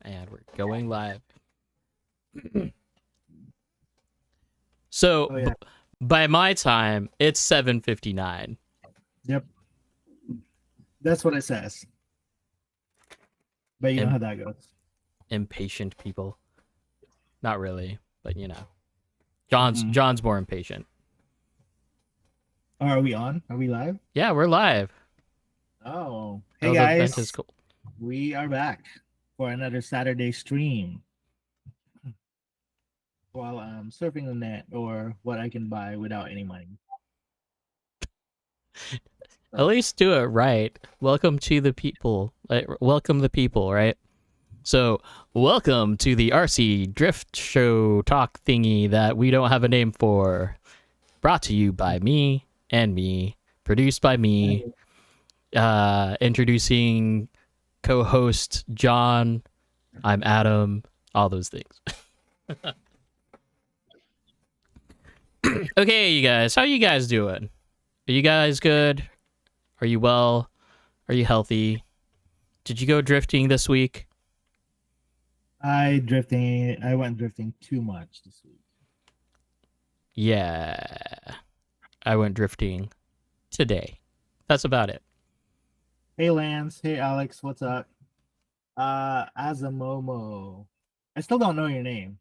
And we're going live. So, Oh, yeah. by my time, it's 7:59. Yep. That's what it says. But you know how that goes. Impatient people. Not really, but you know. John's more impatient. Oh, are we on? Are we live? Yeah, we're live. Oh. Hey, the guys. vent is cool. We are back for another Saturday stream. While I'm surfing the net or what I can buy without any money. At least do it right. Welcome to the people. Welcome the people, right? So, welcome to the RC Drift Show talk thingy that we don't have a name for. Brought to you by me and me. Produced by me. Introducing co-host John. I'm Adam. All those things. Okay, you guys. How you guys doing? Are you guys good? Are you well? Are you healthy? Did you go drifting this week? I went drifting too much this week. Yeah. I went drifting today. That's about it. Hey, Lance. Hey, Alex. What's up? Azamomo. I still don't know your name.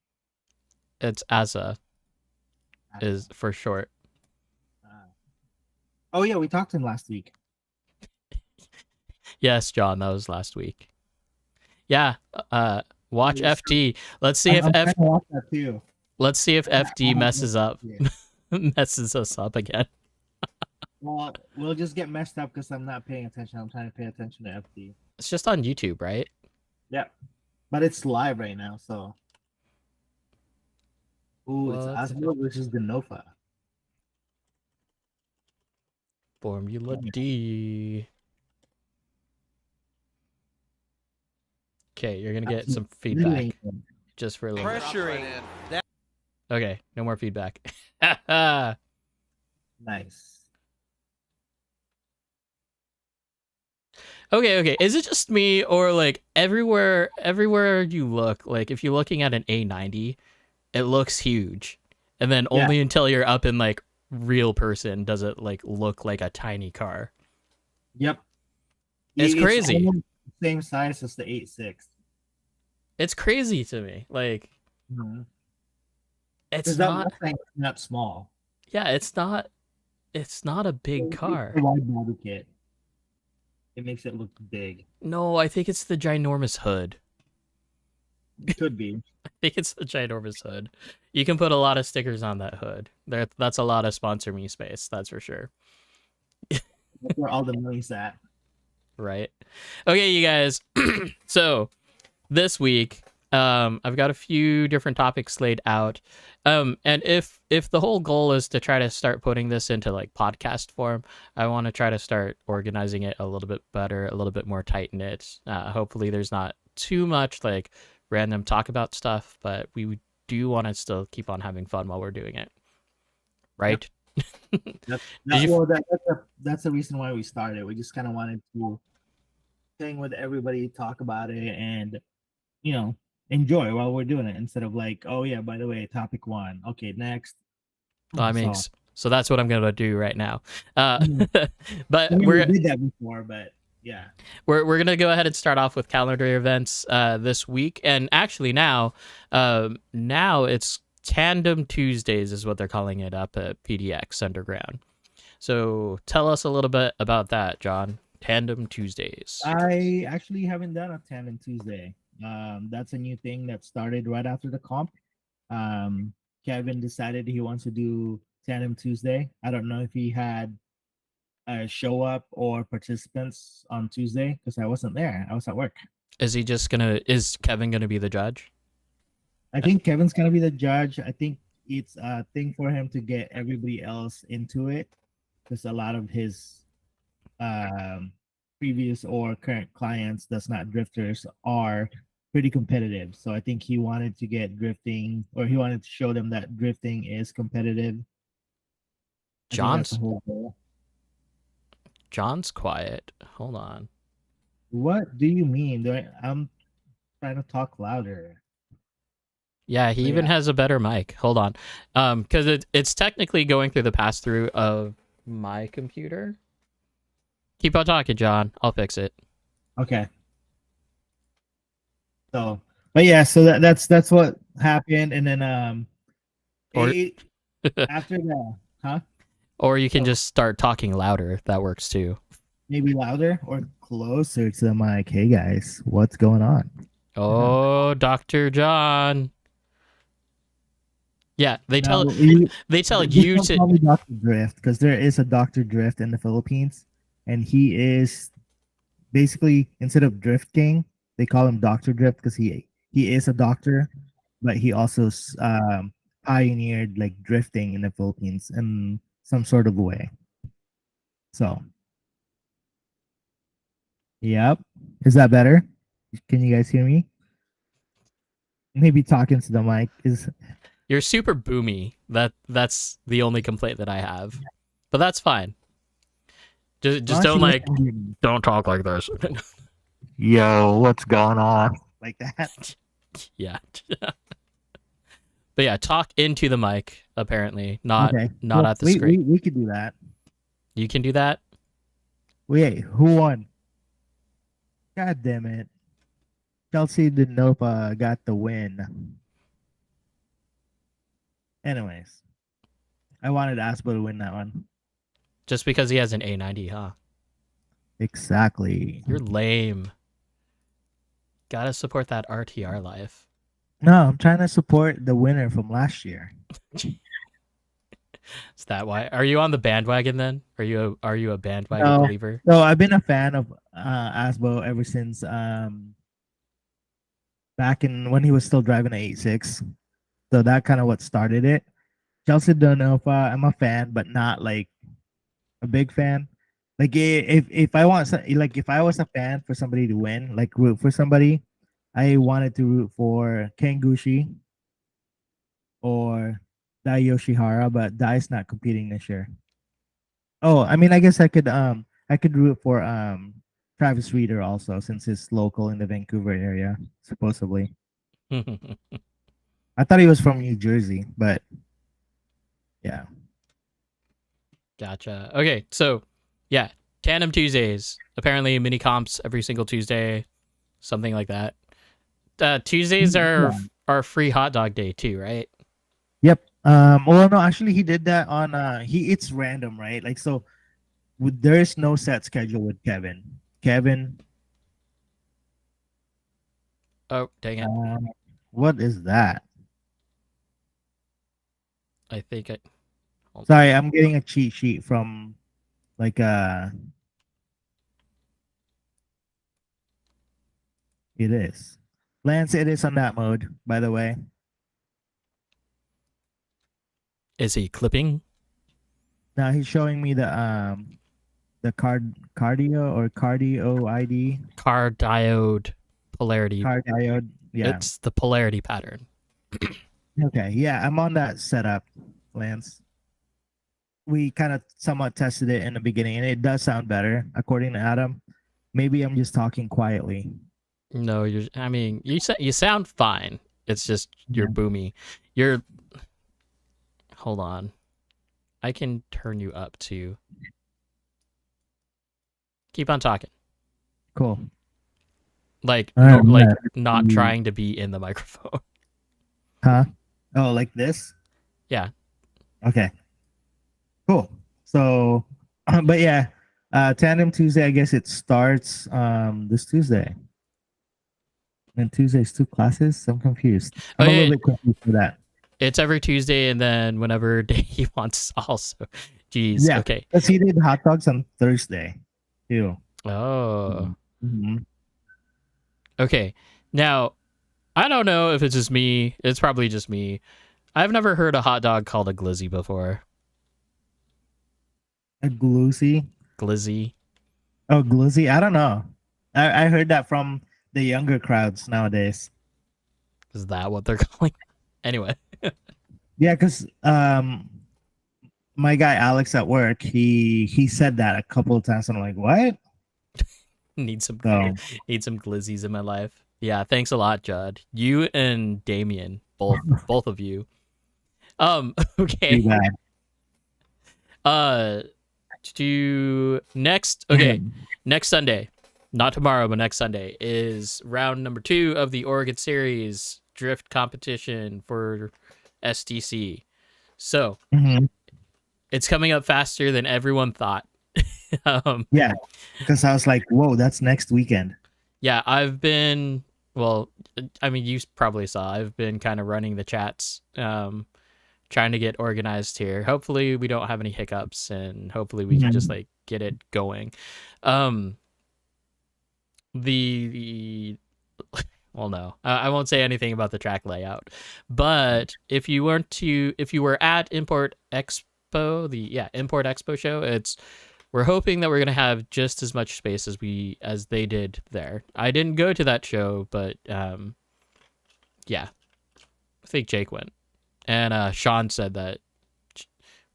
It's Asa. Is for short. Oh, yeah. We talked to him last week. Yes, John. That was last week. Yeah. Watch FD. Let's see if Let's see if FD messes up. Messes us up again. Well, we'll just get messed up because I'm not paying attention. I'm trying to pay attention to FD. It's just on YouTube, right? Yeah. But it's live right now, so. Ooh, it's Asmo versus Denofa. Formula D. Okay, you're gonna get some feedback just for a little pressuring. Okay, no more feedback. Nice. Okay. Is it just me or like everywhere you look, like if you're looking at an A90, it looks huge, and then only until you're up in like real person does it like look like a tiny car. Yep. It's crazy. Almost the same size as the 8.6. It's crazy to me. Like, it's not small. Yeah, it's not a big car. It's a wide body kit. It makes it look big. No, I think it's the ginormous hood. It could be. I think it's the ginormous hood. You can put a lot of stickers on that hood. That's a lot of sponsor me space, that's for sure. That's where all the money's at. Right. Okay, you guys. So this week, I've got a few different topics laid out. And if the whole goal is to try to start putting this into like podcast form, I want to try to start organizing it a little bit better, a little bit more tight knit. Hopefully there's not too much like random talk about stuff, but we do want to still keep on having fun while we're doing it. Right? Yep. That's the reason why we started. We just kind of wanted to hang with everybody, talk about it, and enjoy while we're doing it instead of like, oh yeah, by the way, topic 1. Okay, next. So that's what I'm gonna do right now. But we did that before, but yeah. We're gonna go ahead and start off with calendar events this week, and actually now it's Tandem Tuesdays is what they're calling it up at PDX Underground. So tell us a little bit about that, John. Tandem Tuesdays. I actually haven't done a Tandem Tuesday. That's a new thing that started right after the comp. Kevin decided he wants to do Tandem Tuesday. I don't know if he had a show up or participants on Tuesday because I wasn't there. I was at work. Is Kevin gonna be the judge? I think Kevin's gonna be the judge. I think it's a thing for him to get everybody else into it because a lot of his previous or current clients that's not drifters are pretty competitive. So I think he wanted to get drifting, or he wanted to show them that drifting is competitive. John's quiet. Hold on. What do you mean? trying to talk louder. Yeah, he But even yeah. has a better mic. Hold on. Because it's technically going through the pass through of my computer. Keep on talking, John. I'll fix it. Okay. So, but yeah, so that's what happened, and then Or it, after that, huh? or you can Oh, just start talking louder. That works too. maybe louder or closer to the mic. Hey guys, what's going on? Oh, Dr. John. Yeah, Now you, they tell just you don't to call me Doctor Drift because there is a Doctor Drift in the Philippines, and he is basically instead of Drift King, they call him Doctor Drift because he is a doctor, but he also pioneered like drifting in the Philippines in some sort of way. So, yep. Is that better? Can you guys hear me? Maybe talking to the mic is you're super boomy. That's the only complaint that I have. But that's fine. Just unless don't you guys like can hear me. don't talk like this. Yo, what's going on? Like that. Yeah. But yeah, talk into the mic apparently, Okay. not Well, at the screen. we could do that. You can do that. Wait, who won? God damn it. Chelsea Denopa got the win. Anyways, I wanted Aspo to win that one. Just because he has an A90, huh? Exactly. You're lame. Gotta support that RTR life. No, I'm trying to support the winner from last year. Is that why? Are you on the bandwagon then? Are you a bandwagon So, believer? so I've been a fan of Asbo ever since back in when he was still driving a 86. So that kind of what started it. Chelsea Donova, I'm a fan, but not like a big fan. Like if I want like if I was a fan for somebody to win, like root for somebody, I wanted to root for Kengushi or Dai Yoshihara, but Dai's not competing this year. Oh, I mean, I guess I could root for Travis Reeder also since he's local in the Vancouver area supposedly. I thought he was from New Jersey, but yeah. Gotcha. Okay, so yeah, Tandem Tuesdays. Apparently, mini comps every single Tuesday, something like that. Tuesdays Yeah. are free hot dog day too, right? Yep. Well, no, actually, he did that on. It's random, right? Like so, there is no set schedule with Kevin. Kevin, Oh, dang it! what is that? I think I. Sorry, I'm getting a cheat sheet from like it is. Lance, it is on that mode, by the way. Is he clipping? Now he's showing me the cardio or cardio ID Car diode polarity. card diode. Yeah. It's the polarity pattern. Okay. Yeah, I'm on that setup, Lance. We kind of somewhat tested it in the beginning, and it does sound better, according to Adam. Maybe I'm just talking quietly. No, you're. I mean, you sound fine. It's just you're Yeah. boomy. You're. Hold on. I can turn you up too. Keep on talking. Cool. Like All right, like yeah. not trying to be in the microphone. Huh? Oh, like this? Yeah. Okay. Cool. So, but yeah, Tandem Tuesday. I guess it starts this Tuesday. And Tuesday's two classes. I'm confused. I'm a Okay, little bit confused for that. it's every Tuesday and then whenever day he wants also. Jeez. Yeah, Okay. because he did hot dogs on Thursday too. Oh. Mhm. Okay. Now, I don't know if it's just me. It's probably just me. I've never heard a hot dog called a glizzy before. A glizzy. Glizzy. Oh, glizzy. I don't know. I heard that from the younger crowds nowadays. Is that what they're calling? Anyway. Yeah, because my guy Alex at work, he said that a couple of times. And I'm like, what? Need some So need some glizzies in my life. Yeah, thanks a lot, Judd. You and Damien, both of you. Okay. Too bad. Uh, to next. Okay, next Sunday, not tomorrow, but next Sunday is round number 2 of the Oregon Series drift competition for STC. So Mhm. it's coming up faster than everyone thought. Yeah, because I was like, whoa, that's next weekend. Yeah, I've been, well, I mean, you probably saw, I've been kind of running the chats, trying to get organized here. Hopefully we don't have any hiccups, and hopefully we can just Mhm. like get it going. Um, the well, no, I won't say anything about the track layout, but if you were at Import Expo, Import Expo show, we're hoping that we're gonna have just as much space as they did there. I didn't go to that show, but yeah, I think Jake went, and Sean said that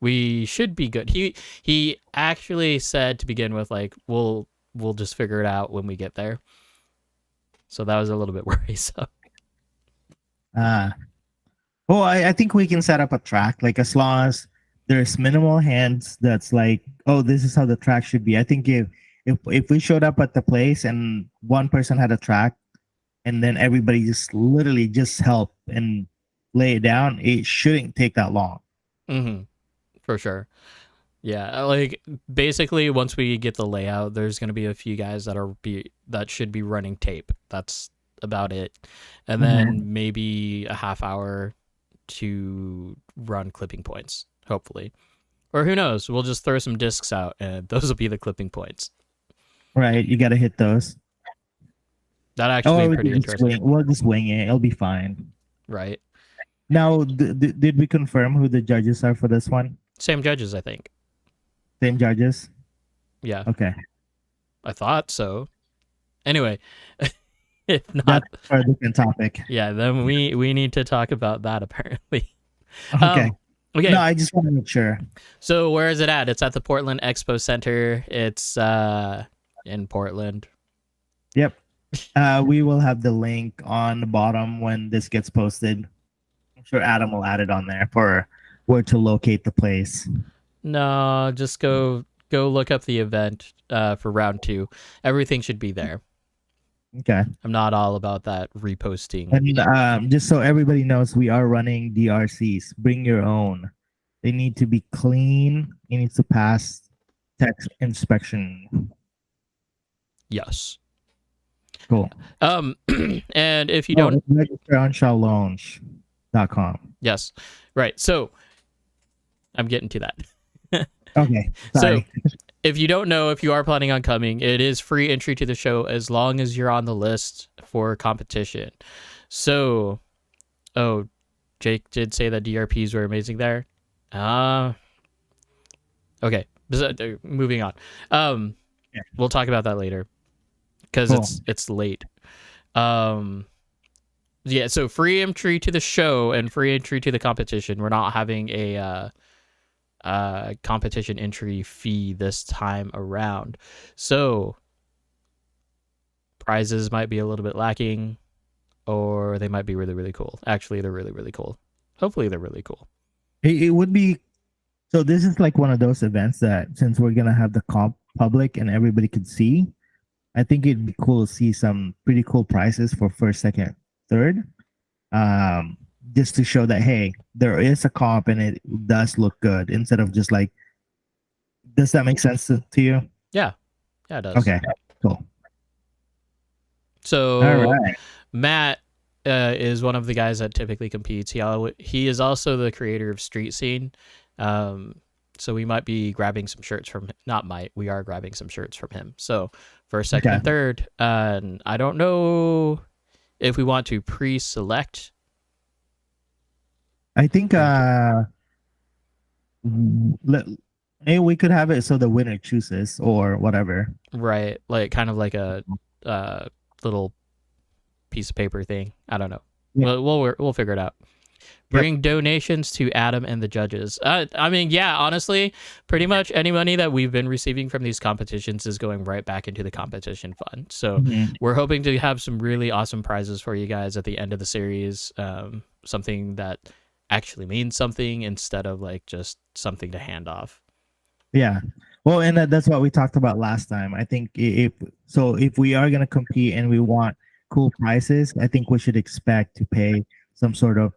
we should be good. He actually said to begin with, like, we'll just figure it out when we get there. So that was a little bit worrisome. Uh, well, I think we can set up a track, like as long as there's minimal hands that's like, oh, this is how the track should be. I think if we showed up at the place and one person had a track and then everybody just literally just help and lay it down, it shouldn't take that long. Mm-hmm. For sure. Yeah, like basically once we get the layout, there's gonna be a few guys that should be running tape. That's about it, and then maybe a half hour to run clipping points, hopefully, or who knows? We'll just throw some discs out, and those will be the clipping points. Right, you got to hit those. That actually be pretty interesting, We'll just wing it. It'll be fine. right? Now, did we confirm who the judges are for this one? Same judges, I think. Same judges. Yeah, Okay, I thought so. Anyway, if not, that's for a different topic. yeah, then we need to talk about that apparently. Okay. Okay. No, I just want to make sure. So where is it at? It's at the Portland Expo Center. It's in Portland. Yep. We will have the link on the bottom when this gets posted. I'm sure Adam will add it on there for where to locate the place. No, just go look up the event for round 2. Everything should be there. Okay. I'm not all about that reposting. And just so everybody knows, we are running DRCs. Bring your own. They need to be clean. It needs to pass tech inspection. Yes. Cool. And if you don't register on shalllounge.com. Yes. Right. So I'm getting to that. Okay. Sorry. So if you don't know, if you are planning on coming, it is free entry to the show as long as you're on the list for competition. So, oh, Jake did say that DRPs were amazing there. Okay. Moving on. We'll talk about that later because Cool. it's late. Yeah. So free entry to the show and free entry to the competition. We're not having a competition entry fee this time around, so prizes might be a little bit lacking, or they might be really, really cool. Actually, they're really, really cool. Hopefully they're really cool. It would be. So this is like one of those events that, since we're gonna have the comp public and everybody could see, I think it'd be cool to see some pretty cool prizes for first, second, third. Just to show that, hey, there is a comp and it does look good, instead of just like, does that make sense to you? Yeah, it does. Okay, cool. So All right. Matt is one of the guys that typically competes. He is also the creator of Street Scene. So we might be grabbing some shirts from him. Not might, we are grabbing some shirts from him. So first, second, and third. And I don't know if we want to pre-select. I think maybe we could have it so the winner chooses or whatever. Right, like kind of like a little piece of paper thing. I don't know. Yeah. We'll figure it out. Bring donations to Adam and the judges. I mean, yeah, honestly, pretty much any money that we've been receiving from these competitions is going right back into the competition fund. So Mhm. we're hoping to have some really awesome prizes for you guys at the end of the series. Something that actually means something instead of like just something to hand off. Yeah. Well, and that's what we talked about last time. I think if we are gonna compete and we want cool prices, I think we should expect to pay some sort of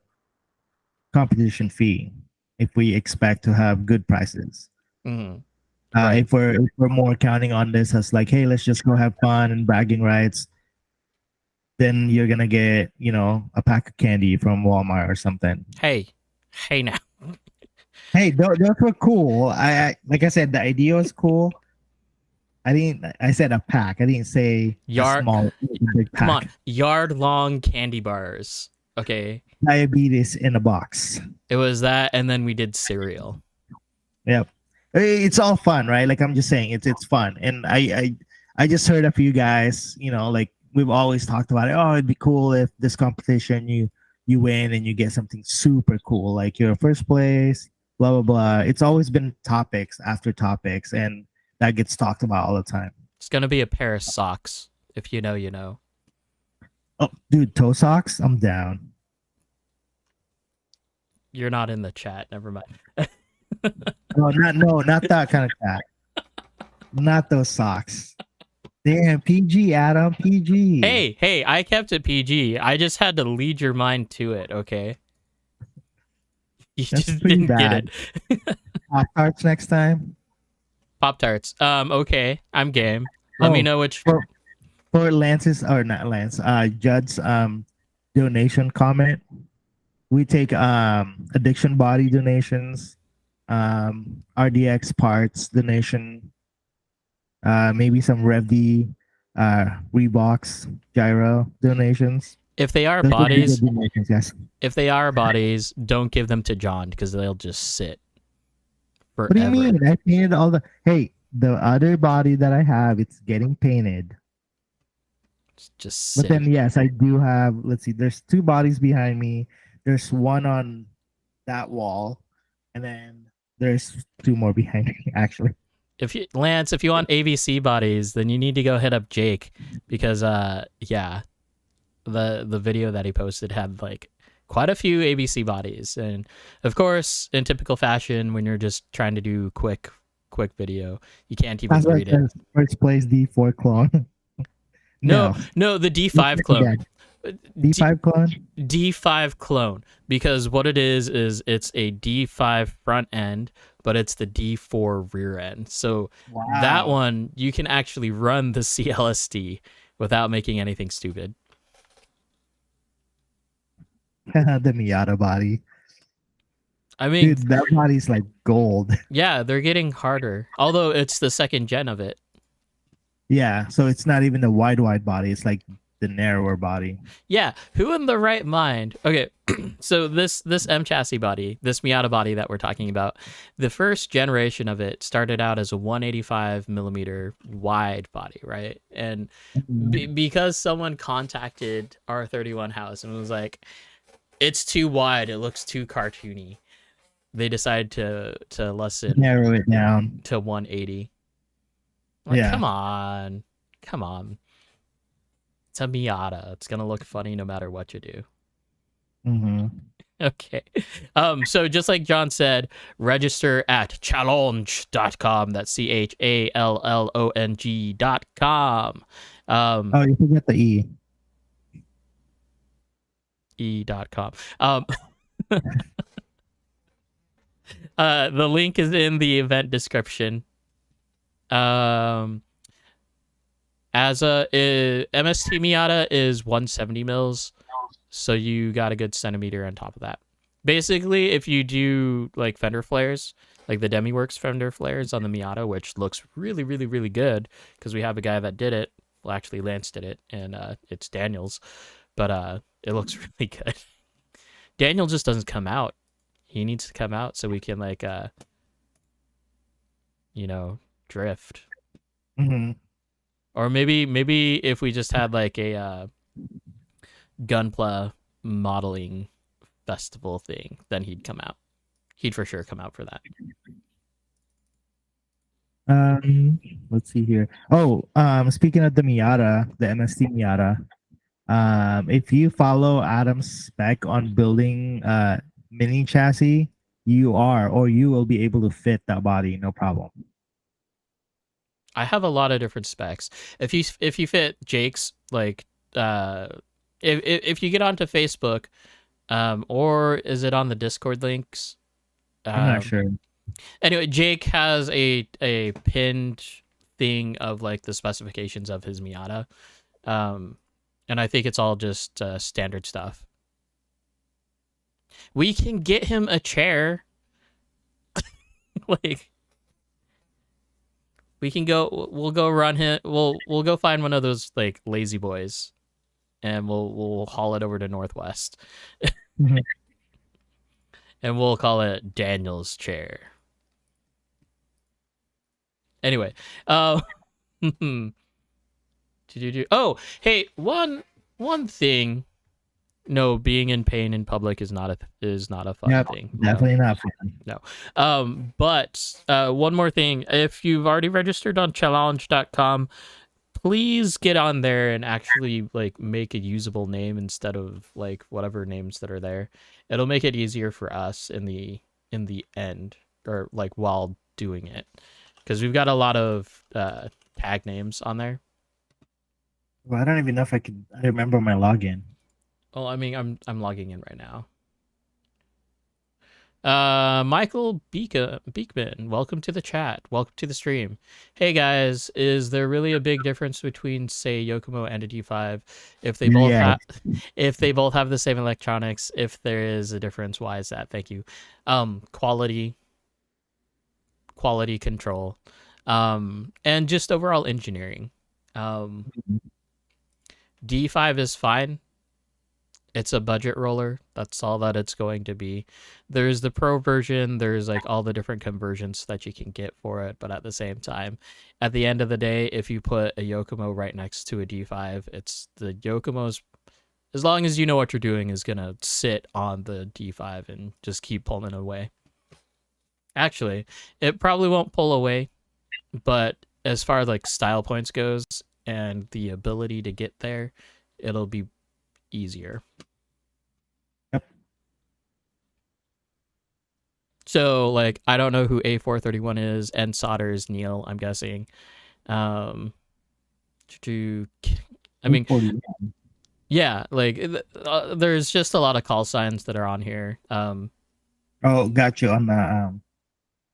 competition fee if we expect to have good prices. Mhm. Right. If we're more counting on this as like, hey, let's just go have fun and bragging rights, then you're gonna get, a pack of candy from Walmart or something. Hey now. Hey, those were cool. Like I said, the idea was cool. I said a pack. I didn't say a small big pack. Come on, yard long candy bars. Okay. Diabetes in a box. It was that, and then we did cereal. Yep. It's all fun, right? Like I'm just saying, it's fun. And I just heard a few guys, like we've always talked about it. Oh, it'd be cool if this competition you win and you get something super cool, like you're first place, blah blah blah. It's always been topics after topics, and that gets talked about all the time. It's gonna be a pair of socks. If you know, you know. Oh, dude, toe socks. I'm down. You're not in the chat. Never mind. No, not that kind of cat. Not those socks. Damn, PG, Adam, PG. Hey, I kept it PG. I just had to lead your mind to it, okay? You That's just pretty didn't bad. get it. Pop-Tarts next time. Pop-Tarts. Okay, I'm game. Let me know which... For Lance's, or not Lance, Judd's donation comment, we take addiction body donations, RDX parts donation, maybe some RevD, Reeboks, Gyro donations. If they are Those would be bodies, good donations, yes. if they are bodies, don't give them to John because they'll just sit forever. What do you mean? I painted all the. Hey, the other body that I have, it's getting painted. Just But sit. then, yes, I do have. Let's see. There's two bodies behind me. There's one on that wall, and then there's two more behind me. Actually, Lance, if you want AVC bodies, then you need to go hit up Jake because yeah, the video that he posted had like quite a few ABC bodies, and of course, in typical fashion, when you're just trying to do quick video, you can't even read it. First place D4 clone. No, the D5 clone. D5 clone? D5 clone. Because what it is it's a D5 front end, but it's the D4 rear end. So that one, you can actually run the CLSD without making anything stupid. The Miata body. I mean, dude, that body's like gold. Yeah, they're getting harder. Although it's the second gen of it. Yeah, so it's not even the wide body. It's like the narrower body. Yeah, who in the right mind? Okay, so this M chassis body, this Miata body that we're talking about, the first generation of it started out as a 185 millimeter wide body, right? And because someone contacted R31 House and was like, it's too wide, it looks too cartoony, they decided to narrow it down to 180. Like, yeah. Come on. It's a Miata. It's gonna look funny no matter what you do. Mm-hmm. Okay. So just like John said, register at challonge.com. That's CHALLONG.com. Oh, you forget the E. E.com. The link is in the event description. MST Miata is 170 mils, so you got a good centimeter on top of that. Basically, if you do like fender flares, like the Demiworks fender flares on the Miata, which looks really, really, really good because we have a guy that did it. Well, actually, Lance did it, and it's Daniel's, but it looks really good. Daniel just doesn't come out. He needs to come out so we can like, drift. Mm-hmm. Or maybe if we just had like a Gunpla modeling festival thing, then he'd come out. He'd for sure come out for that. Let's see here. Oh, speaking of the Miata, the MST Miata, if you follow Adam's spec on building mini chassis, you will be able to fit that body, no problem. I have a lot of different specs. If you fit Jake's, like, if you get onto Facebook, or is it on the Discord links? I'm not sure. Anyway, Jake has a pinned thing of like the specifications of his Miata, and I think it's all just standard stuff. We can get him a chair. Like, we'll go run him. We'll go find one of those like lazy boys, and we'll haul it over to Northwest, and we'll call it Daniel's chair. Anyway, oh, hey, one thing. No, being in pain in public is not a fun thing. Definitely not fun. No. But one more thing. If you've already registered on challenge.com, please get on there and actually like make a usable name instead of like whatever names that are there. It'll make it easier for us in the end, or like while doing it, because we've got a lot of tag names on there. Well, I don't even know if I remember my login. Well, I mean, I'm logging in right now. Michael Beekman, welcome to the chat. Welcome to the stream. Hey guys, is there really a big difference between, say, Yokomo and a D5? If they both have the same electronics, if there is a difference, why is that? Thank you. Quality control, and just overall engineering. D5 is fine. It's a budget roller. That's all that it's going to be. There's the pro version. There's like all the different conversions that you can get for it. But at the same time, at the end of the day, if you put a Yokomo right next to a D5, it's the Yokomo's, as long as you know what you're doing, is going to sit on the D5 and just keep pulling away. Actually, it probably won't pull away, but as far as like style points goes and the ability to get there, it'll be easier. Yep. So like, I don't know who A431 is, and Solder is Neil, I'm guessing. I mean, yeah, like there's just a lot of call signs that are on here. Oh, got you on the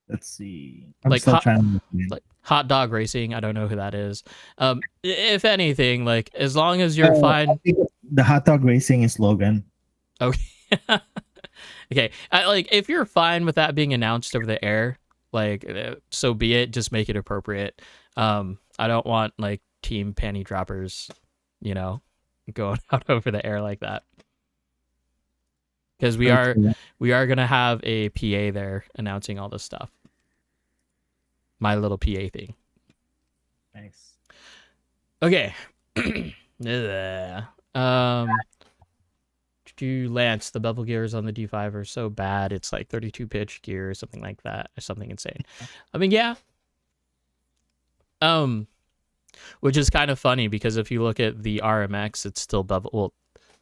let's see. I'm like still trying to like Hot Dog Racing, I don't know who that is. If anything, like as long as you're fine. I think the Hot Dog Racing is Logan. Okay. Okay. Like if you're fine with that being announced over the air, like so be it. Just make it appropriate. I don't want like team panty droppers, going out over the air like that. Because we are gonna have a PA there announcing all this stuff. My little PA thing. Thanks. Okay. Lance, the bevel gears on the D5 are so bad. It's like 32 pitch gear or something like that, or something insane. I mean, yeah. Which is kind of funny because if you look at the RMX, it's still bevel. Well,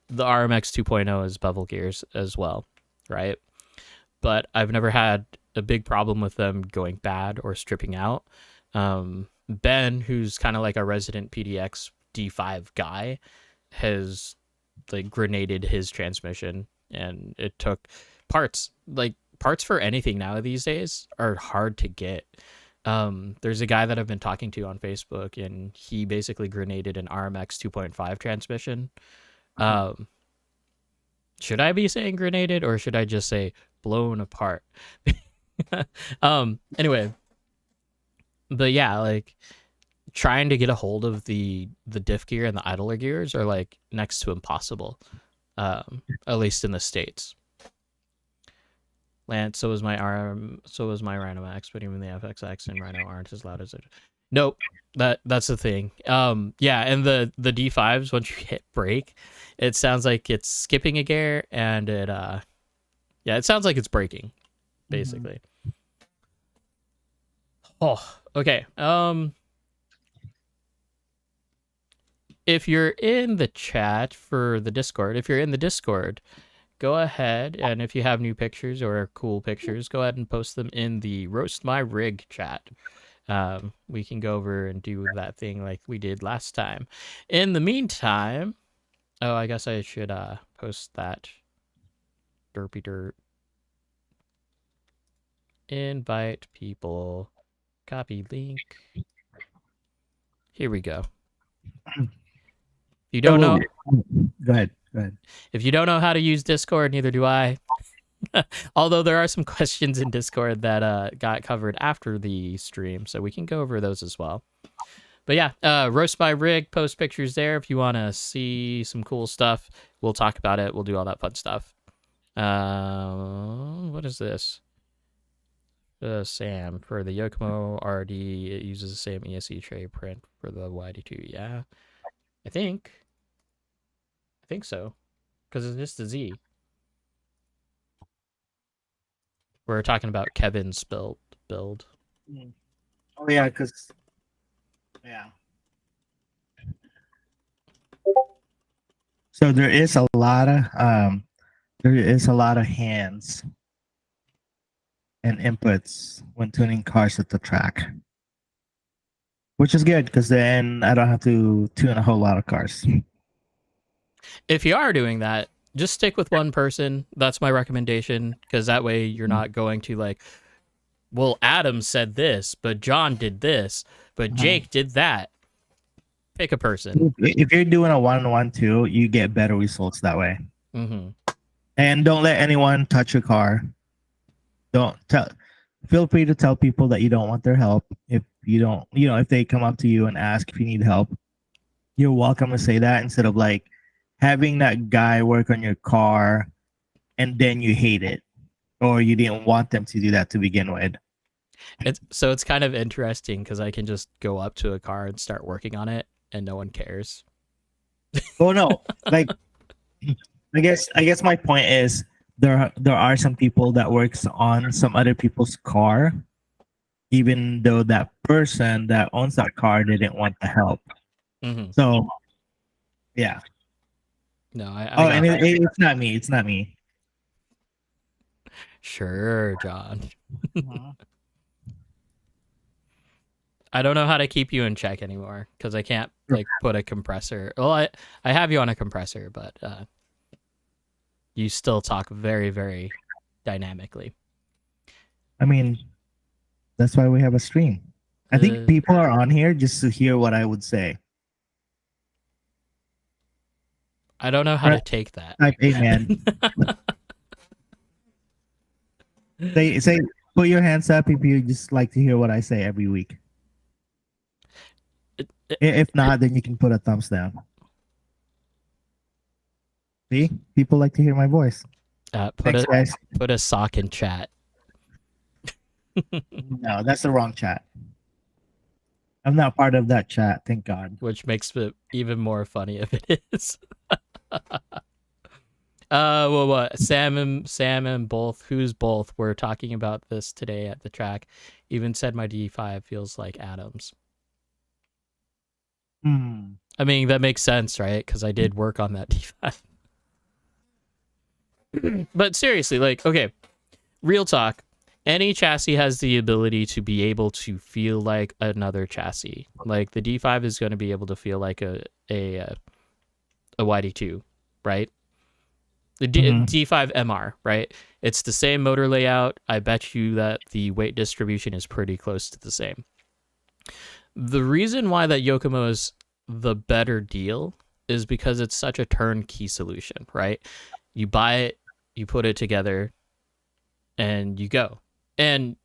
the RMX 2.0 is bevel gears as well, right? But I've never had a big problem with them going bad or stripping out. Ben, who's kind of like a resident PDX D5 guy, has like grenaded his transmission, and it took parts. Like parts for anything now these days are hard to get. There's a guy that I've been talking to on Facebook, and he basically grenaded an RMX 2.5 transmission. Should I be saying grenaded, or should I just say blown apart? Anyway, but yeah, like trying to get a hold of the diff gear and the idler gears are like next to impossible, at least in the States. Lance, so was my Rhino Max, but even the FXX and Rhino aren't as loud as it. Nope, that's the thing. Yeah, and the D5s, once you hit brake, it sounds like it's skipping a gear, and Yeah, it sounds like it's breaking, basically. Oh, okay. If you're in the chat for the Discord, if you're in the Discord, go ahead, and if you have new pictures or cool pictures, go ahead and post them in the Roast My Rig chat. We can go over and do that thing like we did last time. In the meantime, oh, I guess I should post that derpy dirt. Invite people. Copy link. Here we go. You don't know. Go ahead. Go ahead. If you don't know how to use Discord, neither do I. Although there are some questions in Discord that got covered after the stream, so we can go over those as well. But yeah, Roast My Rig, post pictures there if you want to see some cool stuff. We'll talk about it. We'll do all that fun stuff. What is this? Sam, for the Yokomo RD, it uses the same ESC tray print for the YD2. Yeah, I think so, because it's just a Z. We're talking about Kevin's build. Oh yeah, because So there is a lot of hands and inputs when tuning cars at the track, which is good because then I don't have to tune a whole lot of cars. If you are doing that, just stick with one person. That's my recommendation, because that way you're not going to like, well, Adam said this, but John did this, but Jake did that. Pick a person. If you're doing a 1-1-2, you get better results that way. Mm-hmm. And don't let anyone touch your car. Feel free to tell people that you don't want their help. If you don't, if they come up to you and ask if you need help, you're welcome to say that, instead of like having that guy work on your car and then you hate it, or you didn't want them to do that to begin with. It's kind of interesting because I can just go up to a car and start working on it and no one cares. Oh no, like I guess my point is there are some people that works on some other people's car, even though that person that owns that car didn't want the help. Mm-hmm. So yeah. No, and it's not me. It's not me. Sure, John. I don't know how to keep you in check anymore because I can't like put a compressor. Well, I have you on a compressor, but you still talk very, very dynamically. I mean, that's why we have a stream. I think people are on here just to hear what I would say. I don't know how to take that. Type amen. say, put your hands up if you just like to hear what I say every week. If not, then you can put a thumbs down. See, people like to hear my voice. Thanks, guys. Put a sock in chat. No, that's the wrong chat. I'm not part of that chat, thank God. Which makes it even more funny if it is. Well, what? Sam and both, who's both, were talking about this today at the track. Even said my D5 feels like Adam's. I mean, that makes sense, right? Because I did work on that D5. But seriously, like, okay, real talk. Any chassis has the ability to be able to feel like another chassis. Like the D5 is going to be able to feel like a YD2, right? The D5 MR, right? It's the same motor layout. I bet you that the weight distribution is pretty close to the same. The reason why that Yokomo is the better deal is because it's such a turnkey solution, right? You buy it, you put it together, and you go. And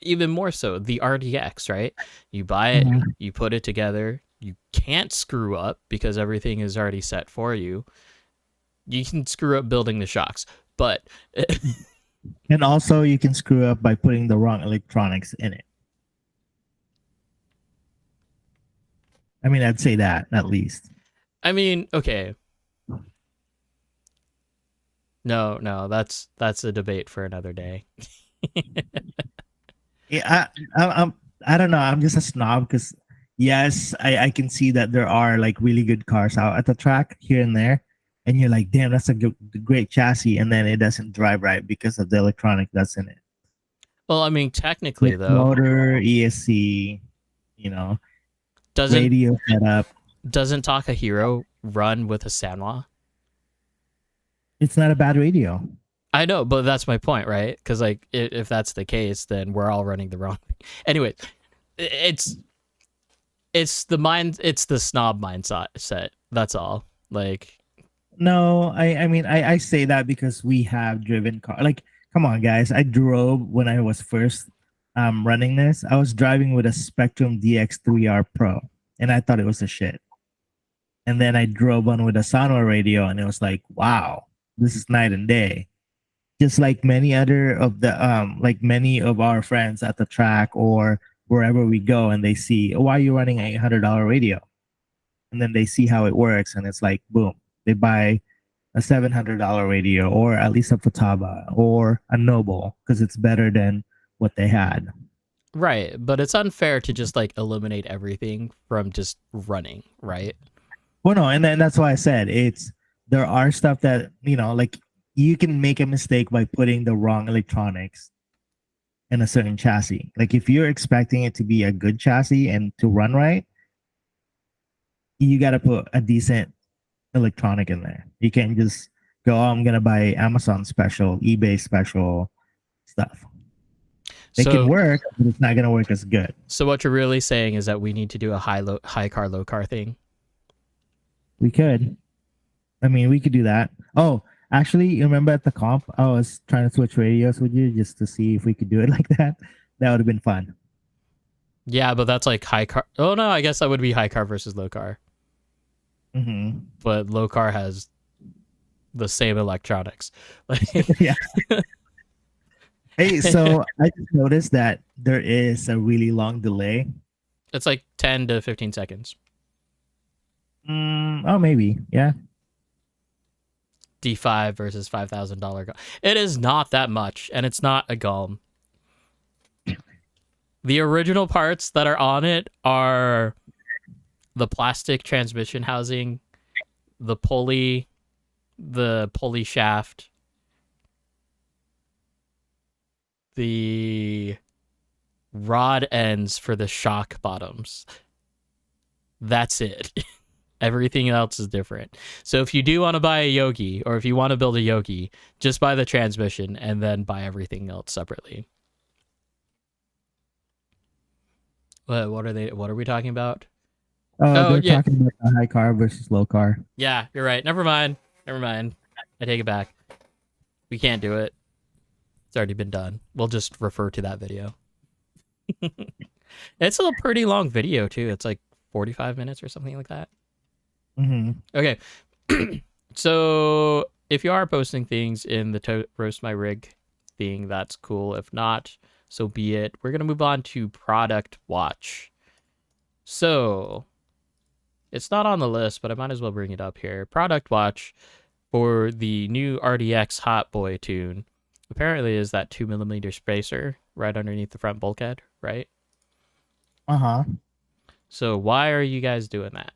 even more so, the RDX, right? You buy it, you put it together, you can't screw up because everything is already set for you. You can screw up building the shocks, but... And also you can screw up by putting the wrong electronics in it. I mean, I'd say that, at least. I mean, okay. No, that's a debate for another day. Yeah, I don't know. I'm just a snob because yes, I can see that there are like really good cars out at the track here and there, and you're like, damn, that's a great chassis, and then it doesn't drive right because of the electronic that's in it. Well, I mean, technically With though, motor, ESC, you know, doesn't radio setup. doesn't Takahiro run with a Sanwa? It's not a bad radio. I know, but that's my point, right? Because like, if that's the case, then we're all running the wrong thing. Anyway, it's it's the snob mindset. That's all. Like, No, I mean I say that because we have driven car. Like, come on, guys. I drove when I was first running this. I was driving with a Spectrum DX3R Pro, and I thought it was a shit. And then I drove on with a Sono radio, and it was like, wow, this is night and day. Just like many other of the like many of our friends at the track or wherever we go, and they see, why are you running a $800 radio? And then they see how it works, and it's like, boom, they buy a $700 radio or at least a Futaba or a Noble because it's better than what they had. right, but it's unfair to just like eliminate everything from just running, right? Well, no, and then that's why I said it's there are stuff that like you can make a mistake by putting the wrong electronics in a certain chassis. Like if you're expecting it to be a good chassis and to run right, you got to put a decent electronic in there. You can't just go, oh, I'm gonna buy Amazon special, eBay special stuff. It can work, but it's not gonna work as good. So what you're really saying is that we need to do a high car, low car thing. We could. I mean, we could do that. Oh, actually, you remember at the comp, I was trying to switch radios with you just to see if we could do it like that. That would have been fun. Yeah, but that's like high car. Oh no, I guess that would be high car versus low car. Mm-hmm. But low car has the same electronics. Yeah. Hey, so I just noticed that there is a really long delay. It's like 10 to 15 seconds. Oh, maybe. Yeah. D5 versus $5,000. It is not that much, and it's not a GOM. The original parts that are on it are the plastic transmission housing, the pulley shaft, the rod ends for the shock bottoms. That's it. Everything else is different. So if you do want to buy a Yogi, or if you want to build a Yogi, just buy the transmission and then buy everything else separately. What are we talking about? They're talking about the high car versus low car. Yeah, you're right. Never mind. I take it back. We can't do it. It's already been done. We'll just refer to that video. It's a pretty long video too. It's like 45 minutes or something like that. Mm-hmm. Okay. So if you are posting things in the Roast My Rig thing, that's cool. If not, so be it. We're going to move on to Product Watch. So it's not on the list, but I might as well bring it up here. Product Watch for the new RDX Hot Boy tune apparently is that 2mm spacer right underneath the front bulkhead, right? Uh-huh. So why are you guys doing that?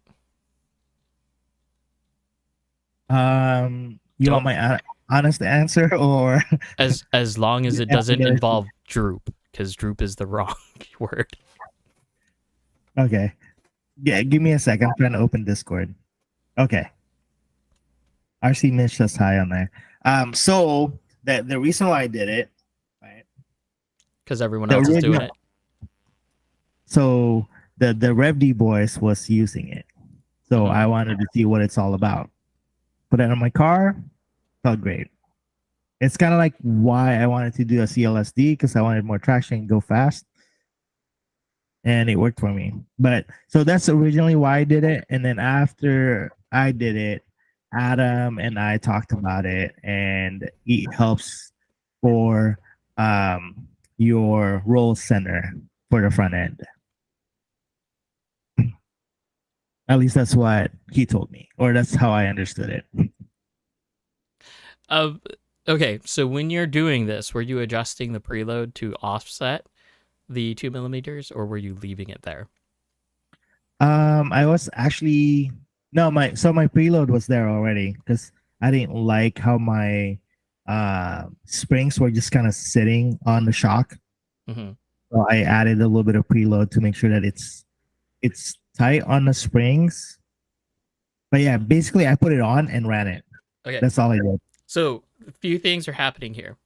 You want my honest answer, or as long as it doesn't involve droop, because droop is the wrong word. Okay. Yeah, give me a sec. I'm trying to open Discord. Okay. RC Mitch says hi on there. So the reason why I did it, right? Because everyone else is doing it. So the Rev D boys was using it. So I wanted to see what it's all about. Put it on my car, felt great. It's kind of like why I wanted to do a CLSD, because I wanted more traction and go fast. And it worked for me. But so that's originally why I did it. And then after I did it, Adam and I talked about it, and it helps for your roll center for the front end. At least that's what he told me, or that's how I understood it. Okay, so when you're doing this, were you adjusting the preload to offset the 2 millimeters, or were you leaving it there? I was actually no my preload was there already because I didn't like how my springs were just kind of sitting on the shock. Mm-hmm. So I added a little bit of preload to make sure that it's tight on the springs. But yeah, basically I put it on and ran it. Okay, That's all I did. so a few things are happening here.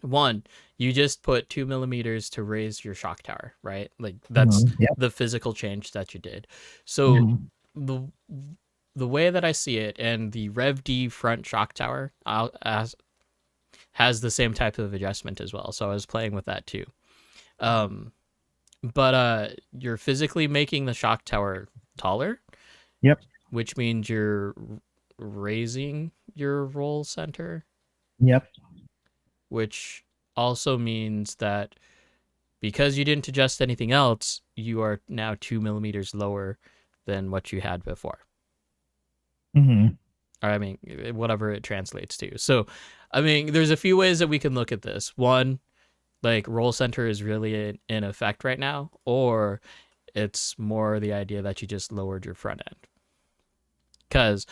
One, you just put 2 millimeters to raise your shock tower, right? Like that's Yep. the physical change that you did. So Mhm. the the way that I see it, and the Rev D front shock tower has the same type of adjustment as well. So I was playing with that too. Um, but you're physically making the shock tower taller, Yep. which means you're raising your roll center, Yep. which also means that because you didn't adjust anything else, you are now 2 millimeters lower than what you had before. Hmm. Or I mean, whatever it translates to. So, I mean, there's a few ways that we can look at this. One, like roll center is really in effect right now, or it's more the idea that you just lowered your front end. Because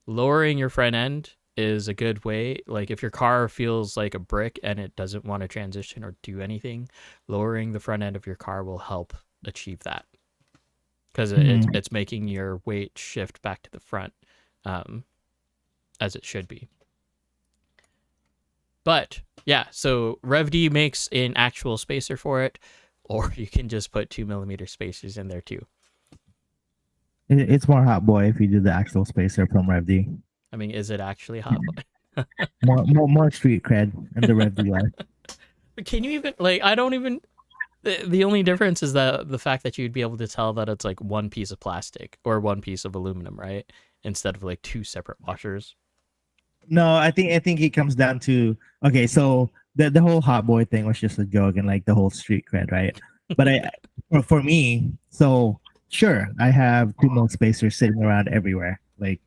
lowering your front end is a good way. Like if your car feels like a brick and it doesn't want to transition or do anything, lowering the front end of your car will help achieve that. Because Hmm. it's making your weight shift back to the front, um, as it should be. But yeah, so RevD makes an actual spacer for it, or you can just put 2 millimeter spacers in there too. It's more hot boy if you do the actual spacer from RevD. I mean, is it actually hot? More street cred in the RevD life. Can you even like? I don't even. The only difference is that the fact that you'd be able to tell that it's like one piece of plastic or one piece of aluminum, right? Instead of like two separate washers. No, I think it comes down to okay. So the whole hot boy thing was just a joke and like the whole street cred, right? But for me, so sure, I have 2 mil spacers sitting around everywhere. Like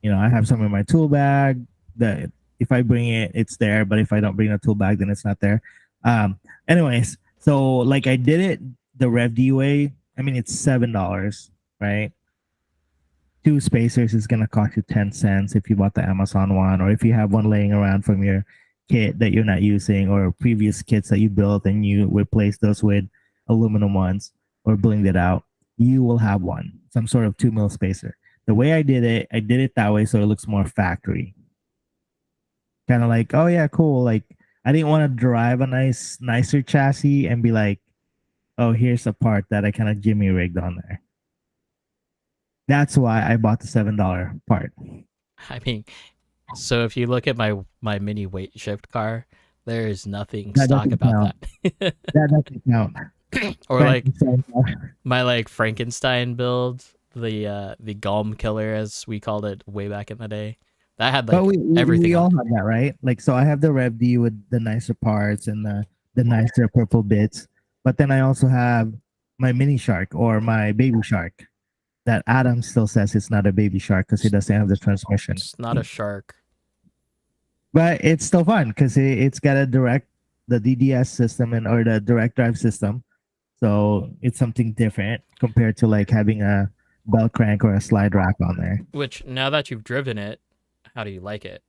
I have some in my tool bag. That if I bring it, it's there. But if I don't bring a tool bag, then it's not there. Um. Anyways, so like I did it the Rev D way. I mean, it's $7, right? Two spacers is gonna cost you 10 cents if you bought the Amazon one, or if you have one laying around from your kit that you're not using, or previous kits that you built and you replace those with aluminum ones or blinged it out, you will have one, some sort of 2 mil spacer. The way I did it that way so it looks more factory. Kind of like, oh yeah, cool. Like I didn't want to drive a nicer chassis and be like, oh, here's a part that I kind of jimmy rigged on there. That's why I bought the $7 part. I mean, so if you look at my mini weight shift car, there is nothing That stock doesn't about count. that. That doesn't count. Or like Frankenstein. my like Frankenstein build, the Golem Killer as we called it way back in the day. That had But like we everything on all it. have that, right? Like, so I have the Rev D with the nicer parts and the nicer purple bits. But then I also have my mini shark or my baby shark that Adam still says it's not a baby shark because it doesn't have the transmission. It's not a shark. But it's still fun because it's got the DDS system and or the direct drive system. So it's something different compared to like having a bell crank or a slide rack on there. Which now that you've driven it, how do you like it?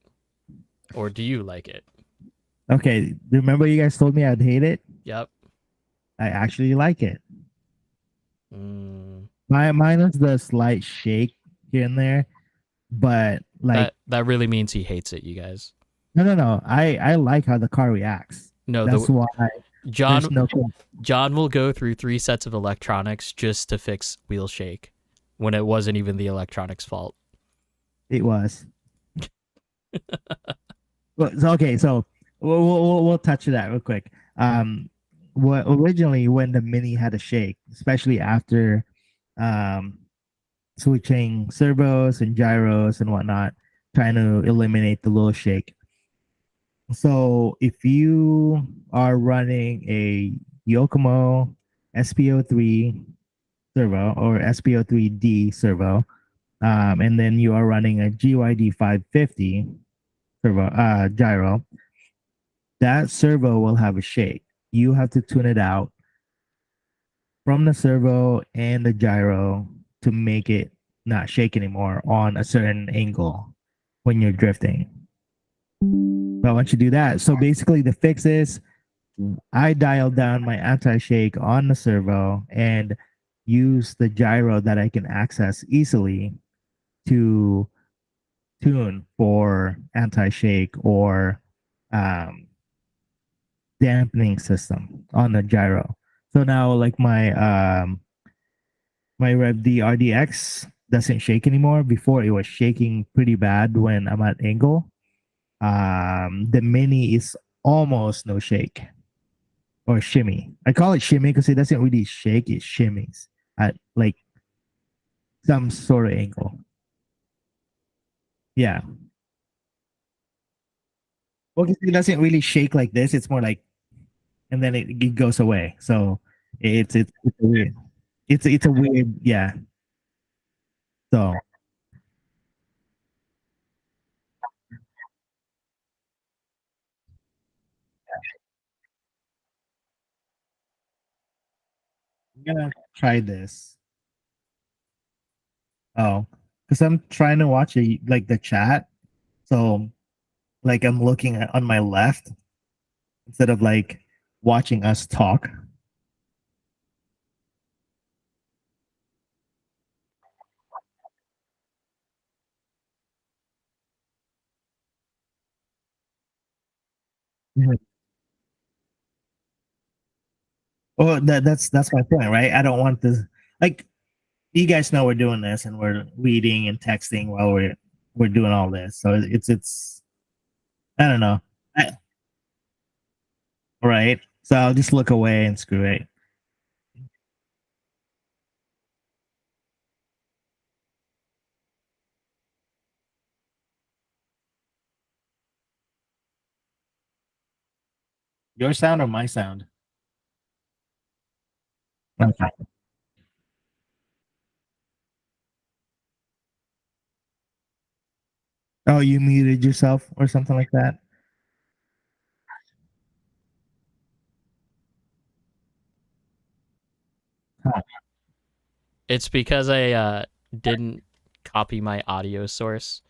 Or do you like it? Okay, remember you guys told me I'd hate it? Yep. I actually like it. Mm, Mine is the slight shake here and there, but like that really means he hates it, you guys. no. I like how the car reacts. No, That's the why John there's no John will go through 3 sets of electronics just to fix wheel shake when it wasn't even the electronics fault. it was. Okay, so we'll touch on that real quick. What originally when the Mini had a shake, especially after um switching servos and gyros and whatnot, trying to eliminate the little shake. So if you are running a Yokomo SPO3 servo or SPO3D servo, and then you are running a GYD 550, gyro, that servo will have a shake. You have to tune it out from the servo and the gyro to make it not shake anymore on a certain angle when you're drifting. But once you do that, so basically the fix is I dialed down my anti-shake on the servo and use the gyro that I can access easily to tune for anti-shake or um, dampening system on the gyro. So now like my Rev D RDX doesn't shake anymore. Before it was shaking pretty bad when I'm at angle. The mini is almost no shake or shimmy. I call it shimmy because it doesn't really shake, it shimmies at like some sort of angle. Yeah. Well, 'cause it doesn't really shake like this. It's more like, and then it goes away. So it's a weird. It's a weird, yeah. So I'm gonna try this. Oh, because I'm trying to watch like the chat. So like I'm looking at on my left instead of like watching us talk. Mhm. Oh, that's my point, right? I don't want this like you guys know we're doing this and we're reading and texting while we're doing all this. So it's I don't know. Right. So I'll just look away and screw it. Your sound or my sound? Okay. Oh, you muted yourself or something like that? Huh. It's because I didn't copy my audio source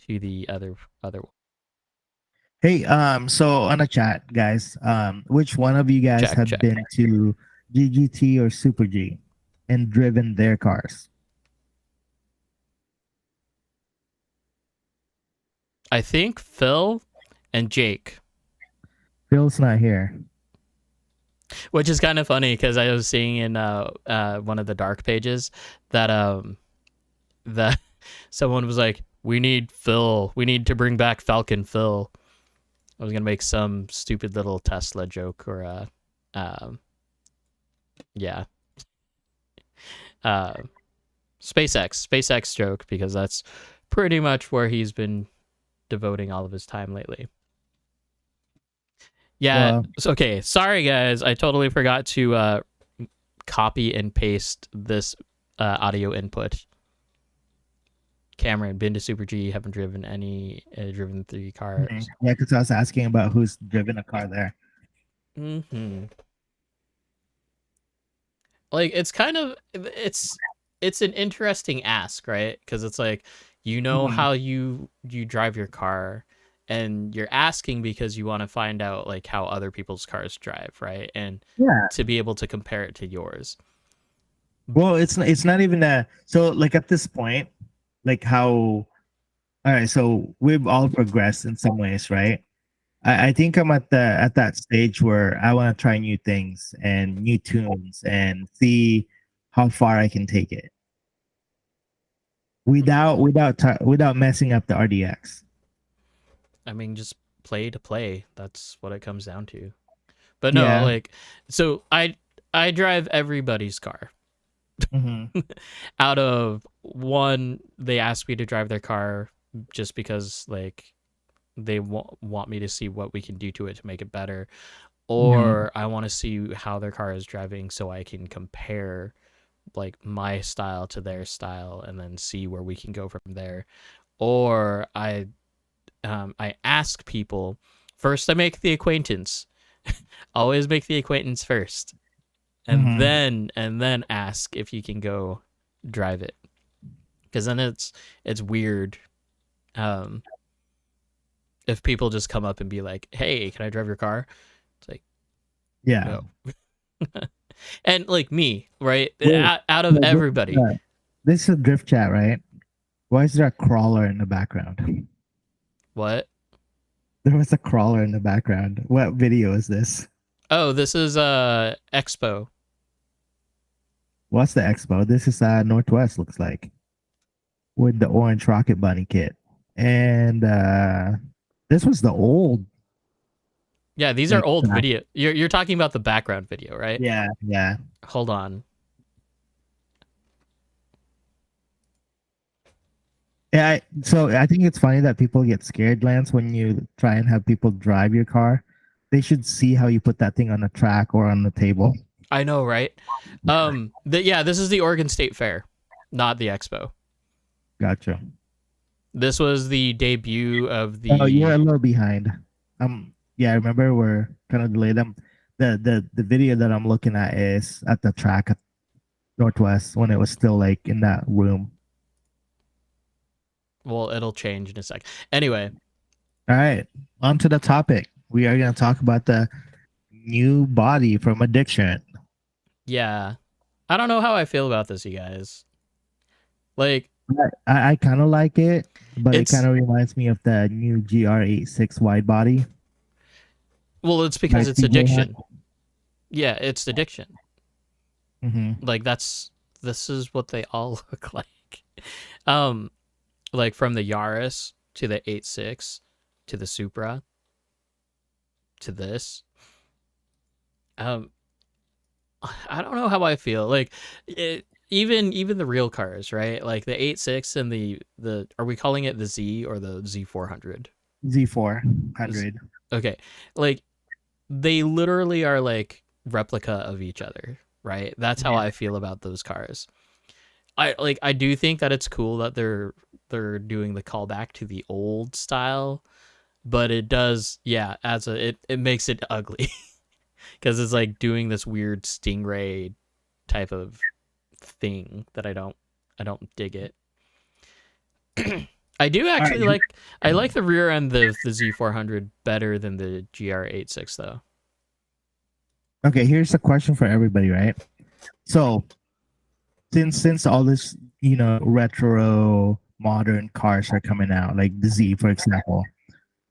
to the other. Hey, so on the chat, guys, which one of you guys Check have check. been to GGT or Super G and driven their cars? I think Phil and Jake, Phil's not here. which is kind of funny because I was seeing in one of the dark pages that that someone was like, "We need Phil. We need to bring back Falcon Phil." I was gonna make some stupid little Tesla joke or um, yeah, uh, SpaceX joke because that's pretty much where he's been devoting all of his time lately. Yeah. Well, Okay. Sorry, guys. I totally forgot to copy and paste this audio input. Cameron, been to Super G, haven't driven any, driven 3 cars. yeah, because I was asking about who's driven a car there. Mm-hmm. Like it's kind of it's an interesting ask, right? Because it's like you know Mhm. how you drive your car, and you're asking because you want to find out like how other people's cars drive, right? And Yeah. to be able to compare it to yours. Well, it's not even that. So like at this point, like how all right, so we've all progressed in some ways, right? I think I'm at that stage where I want to try new things and new tunes and see how far I can take it without messing up the RDX. I mean, just play to play. That's what it comes down to. But no, Yeah. like, so I drive everybody's car. Hmm. Out of one, they asked me to drive their car just because like they want me to see what we can do to it to make it better, Hmm. or I want to see how their car is driving so I can compare like my style to their style and then see where we can go from there. Or I I ask people first. I make the acquaintance. Always make the acquaintance first, and then ask if you can go drive it, because then it's weird if people just come up and be like, hey, can I drive your car? It's like, Yeah. no. And like me, right? Wait, out of wait, everybody. This is a drift chat, right? Why is there a crawler in the background? What? There was a crawler in the background. What video is this? Oh, this is Expo. What's the expo? This is Northwest, looks like, with the orange Rocket Bunny kit. And this was the old. Yeah, these are old video. You're talking about the background video, right? Yeah, yeah. Hold on. Yeah, so I think it's funny that people get scared, Lance, when you try and have people drive your car. They should see how you put that thing on a track or on the table. I know, right? This is the Oregon State Fair, not the Expo. Gotcha. This was the debut of the. Oh, you're a little behind. Yeah, I remember we're kind of delayed. The video that I'm looking at is at the track at Northwest when it was still like in that room. Well, it'll change in a sec. Anyway. All right, on to the topic. We are going to talk about the new body from Addiction. Yeah. I don't know how I feel about this, you guys. Like, I kind of like it, but it kind of reminds me of the new GR86 wide body. Well, it's because it's Addiction. Yeah, it's Addiction. Mm-hmm. Like, this is what they all look like. Like from the Yaris to the 8.6 to the Supra to this. I don't know how I feel. Like, even the real cars, right? Like the 8.6 and the are we calling it the Z or the Z400? Z400. Okay, like they literally are like replica of each other, right? That's how I feel about those cars. I do think that it's cool that they're doing the callback to the old style, but it does, it makes it ugly because it's like doing this weird Stingray type of thing that I don't dig it. I do actually I like the rear end of the Z400 better than the GR86 though. Okay, here's a question for everybody, right? So since all this, retro modern cars are coming out, like the Z, for example,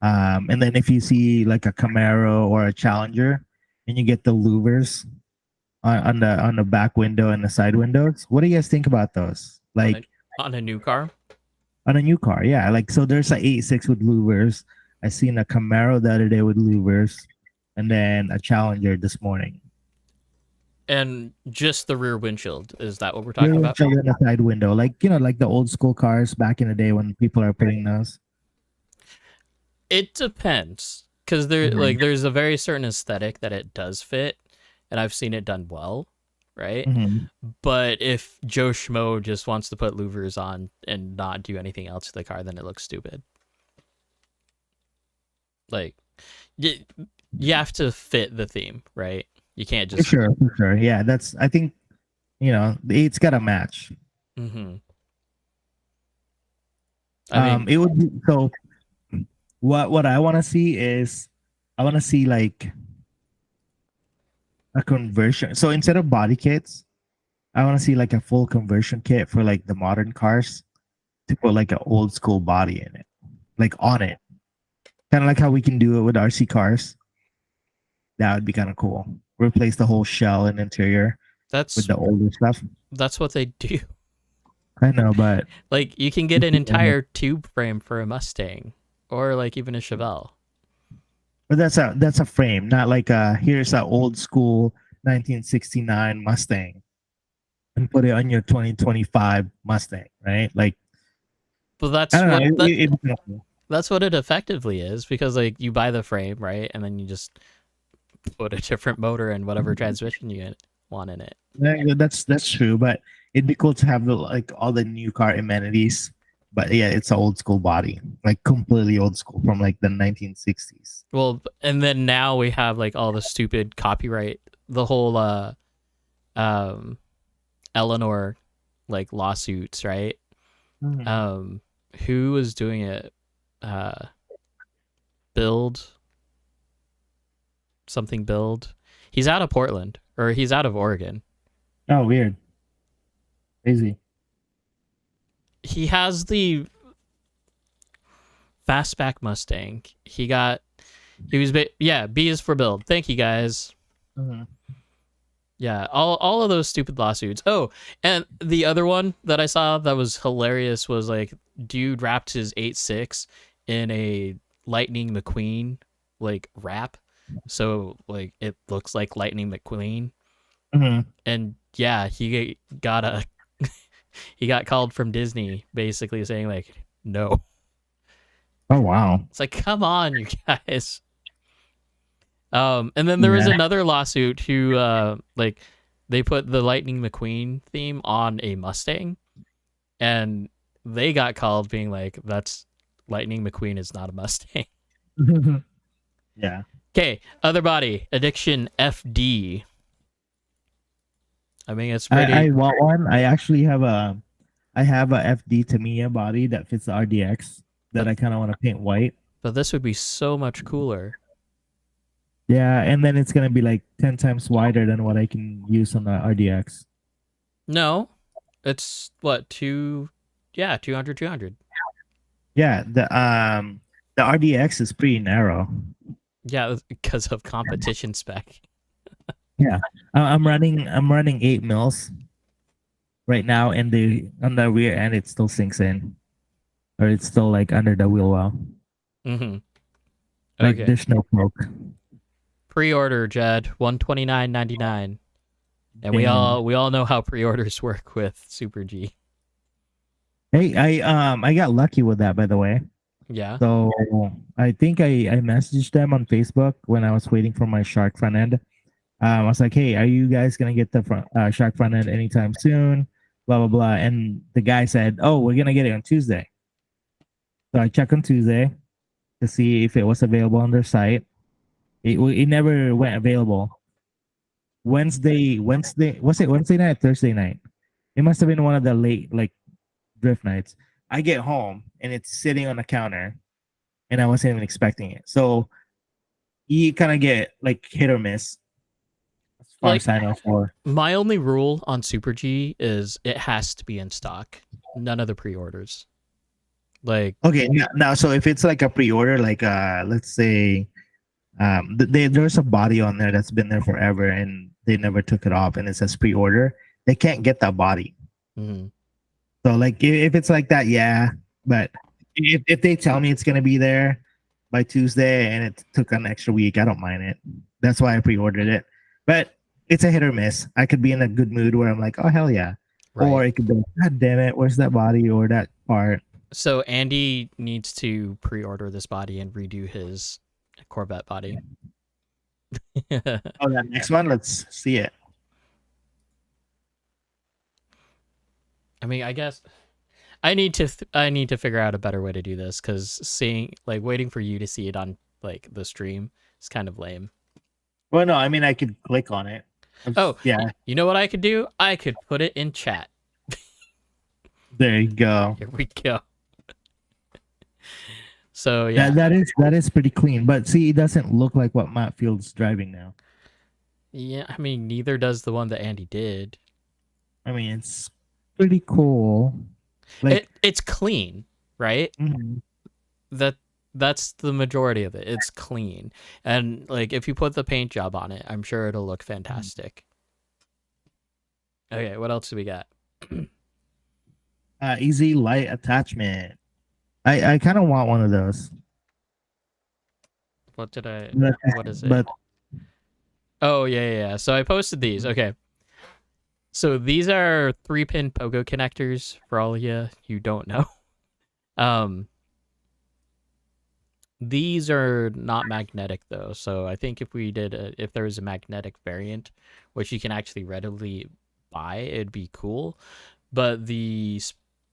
and then if you see like a Camaro or a Challenger, and you get the louvers on the back window and the side windows, what do you guys think about those? Like on a new car? On a new car, yeah. Like, so there's an 8.6 with louvers. I seen a Camaro the other day with louvers, and then a Challenger this morning. And just the rear windshield, is that what we're talking about? And the side window, like like the old school cars back in the day when people are putting those. It depends, because there's a very certain aesthetic that it does fit, and I've seen it done well, right? Mm-hmm. But if Joe Schmo just wants to put louvers on and not do anything else to the car, then it looks stupid. Like, you have to fit the theme, right? You can't just for sure. Yeah, that's, I think, the 8's got to match. Mm-hmm. It would be, so what I want to see is, I want to see like a conversion. So instead of body kits, I want to see like a full conversion kit for like the modern cars to put like an old school body in it, like on it, kind of like how we can do it with RC cars. That would be kind of cool. Replace the whole shell and interior with the older stuff. That's what they do. I know, but like you can get an entire tube frame for a Mustang or like even a Chevelle. But that's a frame, not like here's an old school 1969 Mustang and put it on your 2025 Mustang, right? Like, but that's what it effectively is, because like you buy the frame, right, and then you just put a different motor and whatever transmission you want in it. Yeah, that's true, but it'd be cool to have all the new car amenities But yeah, it's an old school body, like completely old school from like the 1960s. Well, and then now we have like all the stupid copyright, the whole um Eleanor like lawsuits, right? Mhm. Who was doing it? Uh Build something build. He's out of Portland or he's out of Oregon. Oh, weird, crazy. He has the fastback Mustang. Yeah, B is for build. Thank you guys. Mhm. Yeah, all of those stupid lawsuits. Oh, and the other one that I saw that was hilarious was like dude wrapped his 8.6 in a Lightning McQueen like wrap. So like it looks like Lightning McQueen. Mhm. And yeah, he got a he got called from Disney basically saying like no. Oh wow. It's like come on you guys. And then there was Yeah. another lawsuit who like they put the Lightning McQueen theme on a Mustang and they got called being like that's Lightning McQueen is not a Mustang. Yeah. Okay, other body, Addiction FD. I mean it's I pretty want one. I have a FD Tamiya body that fits the RDX that but I kind of want to paint white. but this would be so much cooler. Yeah, and then it's gonna be like 10 times wider than what I can use on the RDX. No. It's what, 200 200. Yeah, the RDX is pretty narrow. Yeah, because of competition spec. Yeah, I'm running 8 mils right now, and the on the rear end it still sinks in, or it's still like under the wheel well. Mhm. Like Okay. there's no poke. Pre-order, Jed, 129.99. And Damn. we all know how pre-orders work with Super G. Hey, I got lucky with that, by the way. Yeah. So I think I messaged them on Facebook when I was waiting for my shark front end. I was like, "Hey, are you guys gonna get the shark front end anytime soon?" Blah blah blah. And the guy said, "Oh, we're gonna get it on Tuesday." So I checked on Tuesday to see if it was available on their site. It never went available. Wednesday was it Wednesday night, Thursday night? It must have been one of the late like drift nights. I get home and it's sitting on the counter, and I wasn't even expecting it. So you kind of get like hit or miss as far Like as I know for. my only rule on Super G is it has to be in stock. None of the pre-orders. Like Okay, now so if it's like a pre-order, like let's say there's a body on there that's been there forever and they never took it off and it says pre-order, they can't get that body. mhm. So like if it's like that, yeah. But if they tell me it's gonna be there by Tuesday and it took an extra week, I don't mind it. That's why I pre-ordered it. But it's a hit or miss. I could be in a good mood where I'm like, oh hell yeah. Right. Or it could be, God damn it, where's that body or that part? So Andy needs to pre-order this body and redo his Corvette body. Oh, that next one, let's see it. I mean, I guess I need to figure out a better way to do this cuz seeing like waiting for you to see it on like the stream is kind of lame. Well, no, I mean I could click on it. Oh, Yeah, you know what I could do? I could put it in chat. there you go. Here we go. So yeah, That is pretty clean. But see, it doesn't look like what Matt Field's driving now. yeah. I mean, neither does the one that Andy did. I mean, it's pretty cool. Like, It's clean, right? mhm. That that's the majority of it. It's clean, and like if you put the paint job on it, I'm sure it'll look fantastic. Okay, what else do we got? Easy light attachment. I kind of want one of those. What did I? But, What is it? but Oh yeah. So I posted these. Okay. So these are 3-pin pogo connectors for all of you who don't know. Um, these are not magnetic though. So I think if there was a magnetic variant, which you can actually readily buy, it'd be cool. But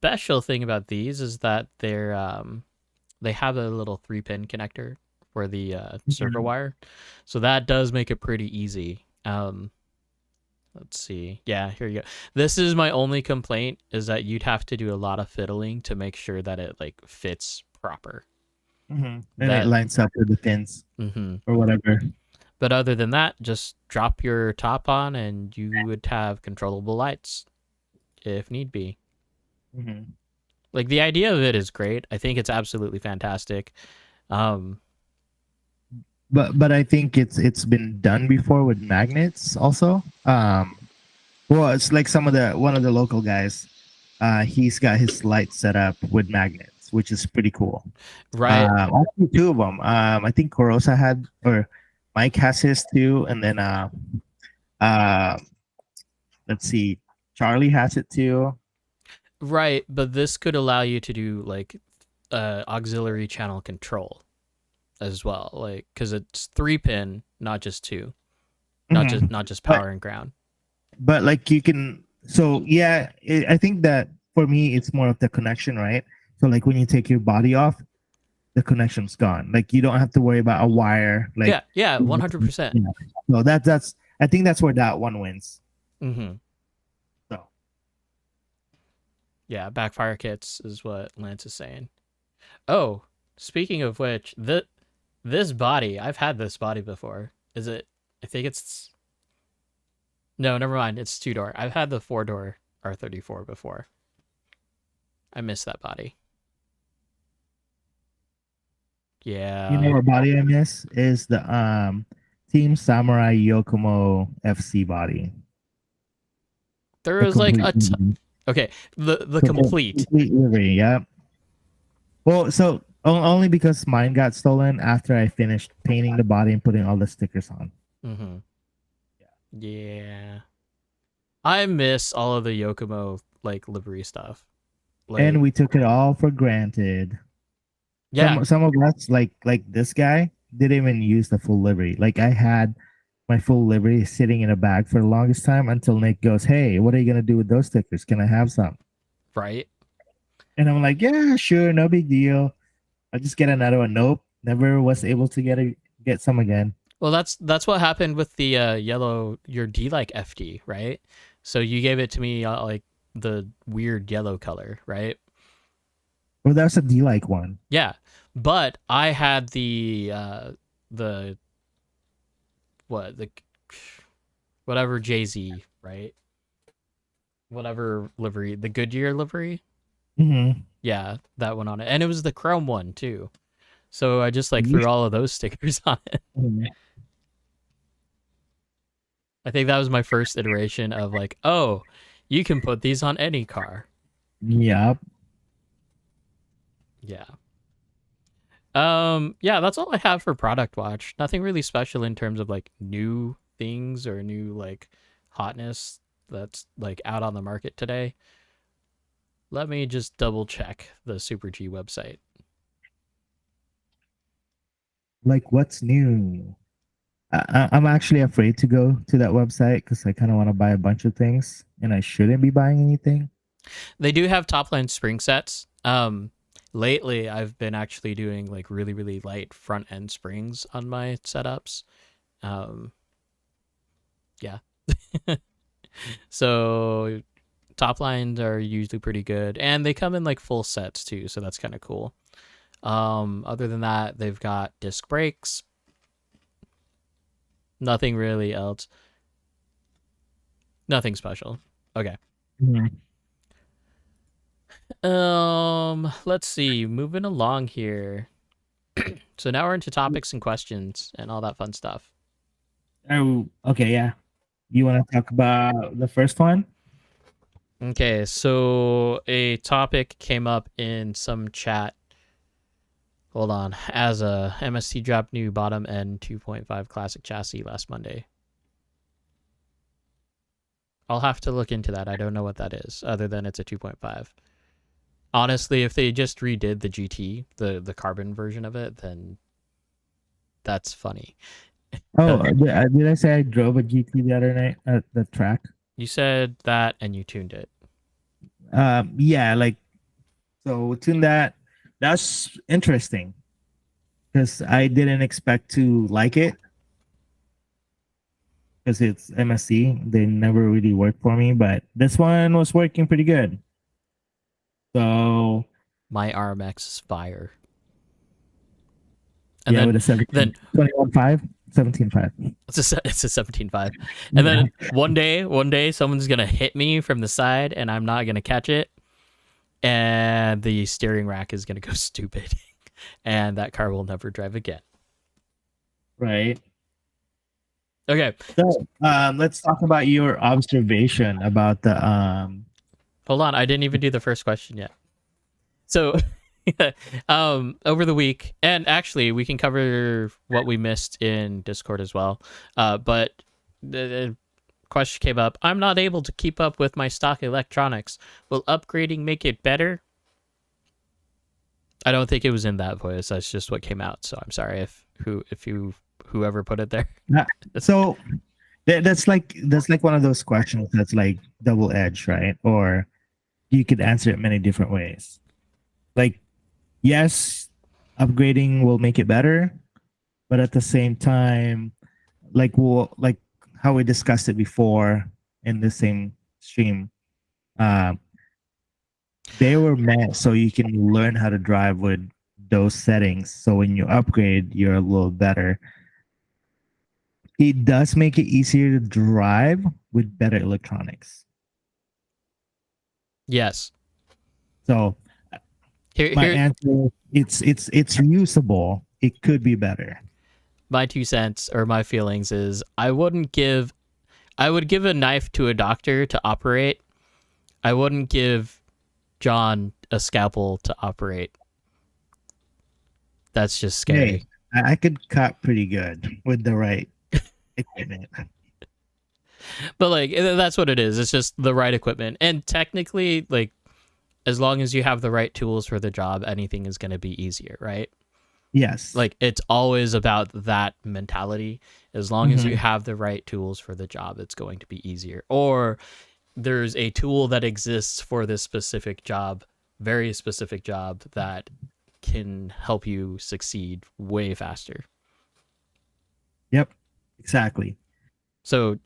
special thing about these is that they have a little 3-pin connector for the server Mhm. wire, so that does make it pretty easy. Let's see. Yeah, here you go. This is my only complaint, is that you'd have to do a lot of fiddling to make sure that it like fits proper. And it That lines up with the pins hmm or whatever. But other than that, just drop your top on and you would have controllable lights if need be. Mhm. Like, the idea of it is great. I think it's absolutely fantastic. Um But I think it's been done before with magnets also. Well, it's like some of the one of the local guys. He's got his light set up with magnets, which is pretty cool. right. Actually, two of them. I think Corosa had, or Mike has his too, and then uh, let's see, Charlie has it too. Right, but this could allow you to do like auxiliary channel control as well, like cuz it's 3-pin, not just 2. Mhm. Not just But power and ground. but like you can, so yeah, I think that for me it's more of the connection, right? So like when you take your body off, the connection's gone. Like you don't have to worry about a wire. Like Yeah, yeah, 100%. yeah. So that's I think that's where that one wins. Mhm. So Yeah, backfire kits is what Lance is saying. Oh, speaking of which, this body, I've had this body before. Is it? I think it's. No, never mind. It's 2-door. I've had the 4-door R34 before. I miss that body. you know Yeah. what body I miss is the Team Samurai Yokomo FC body. There The was like complete okay, the the complete. complete livery, yeah. Well, so only because mine got stolen after I finished painting the body and putting all the stickers on. Mhm. Yeah. I miss all of the Yokomo like livery stuff. Like, And we took it all for granted. yeah, Some of us, like this guy, didn't even use the full livery. Like I had my full livery sitting in a bag for the longest time until Nick goes, "Hey, what are you gonna do with those stickers? Can I have some?" right. And I'm like, "Yeah, sure, no big deal. I'll just get another one." Nope, never was able to get some again. Well, that's what happened with the yellow your D like FD, right? So you gave it to me like the weird yellow color, right? Well, that's a D like one. Yeah, but I had the what the whatever Jay-Z, right? Whatever livery, the Goodyear livery. Mm-hmm. Yeah, that one on it, and it was the chrome one too. So I just like threw all of those stickers on it. Mhm. I think that was my first iteration of like, oh, you can put these on any car. Yep. Yeah. Yeah, that's all I have for Product Watch. Nothing really special in terms of like new things or new like hotness that's like out on the market today. Let me just double check the Super G website. Like what's new? I'm actually afraid to go to that website because I kind of want to buy a bunch of things, and I shouldn't be buying anything. They do have top line spring sets. Lately I've been actually doing like really, really light front end springs on my setups. Um, yeah. So top lines are usually pretty good, and they come in like full sets too, so that's kind of cool. Other than that, they've got disc brakes. Nothing really else. Nothing special. Okay. Mhm. Let's see. Moving along here. So now we're into topics and questions and all that fun stuff. Oh, okay, yeah. You want to talk about the first one? Okay, so a topic came up in some chat. Hold on. As a MST dropped new bottom end 2.5 classic chassis last Monday. I'll have to look into that. I don't know what that is, other than it's a 2.5. Honestly, if they just redid the GT, the carbon version of it, then that's funny. Oh, did I say I drove a GT the other night at the track? You said that and you tuned it. Yeah, like So tune that. That's interesting because I didn't expect to like it because it's MSC. They never really worked for me, but this one was working pretty good. So My RMX is fire. And yeah, then with a 17, then 21.5, 17.5. it's a 17.5. And then one day someone's gonna hit me from the side and I'm not gonna catch it. And the steering rack is gonna go stupid. And that car will never drive again. Right. Okay. So let's talk about your observation about the Hold on, I didn't even do the first question yet. So over the week, and actually we can cover what we missed in Discord as well. But the question came up. I'm not able to keep up with my stock electronics. Will upgrading make it better? I don't think it was in that voice. That's just what came out. So I'm sorry if whoever put it there. so that's like one of those questions that's like double edged, right? Or you could answer it many different ways. Like, yes, upgrading will make it better, but at the same time, like how we discussed it before in the same stream, uh, they were meant so you can learn how to drive with those settings. So when you upgrade, you're a little better. It does make it easier to drive with better electronics. Yes. So my answer, it's usable. It could be better. My 2 cents or my feelings is I would give a knife to a doctor to operate. I wouldn't give John a scalpel to operate. That's just scary. Hey, I could cut pretty good with the right equipment. But like that's what it is. It's just the right equipment. And technically, like, as long as you have the right tools for the job, anything is going to be easier, right? Yes. Like, it's always about that mentality. As long as you have the right tools for the job, it's going to be easier. Or there's a tool that exists for this specific job, very specific job, that can help you succeed way faster. Yep, exactly. So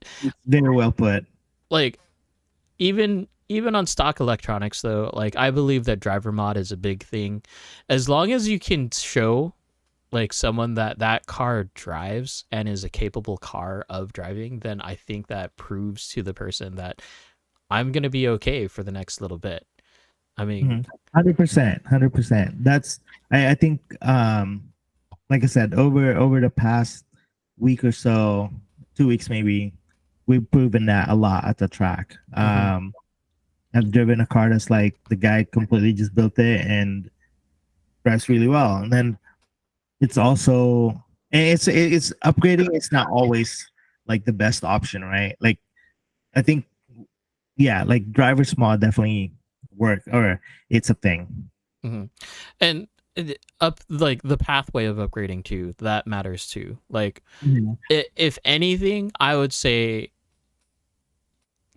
very well put. Like, even on stock electronics though, like, I believe that driver mod is a big thing. As long as you can show like someone that car drives and is a capable car of driving, then I think that proves to the person that I'm gonna be okay for the next little bit. I mean, 100%. That's I think like I said, over the past week or so, 2 weeks maybe, we've proven that a lot at the track. I've driven a car that's like the guy completely just built it and drives really well. And then it's also it's upgrading. It's not always like the best option, right? Like I think, yeah, like driver's mod definitely work, or it's a thing. And up like the pathway of upgrading too, that matters too. Like if anything, I would say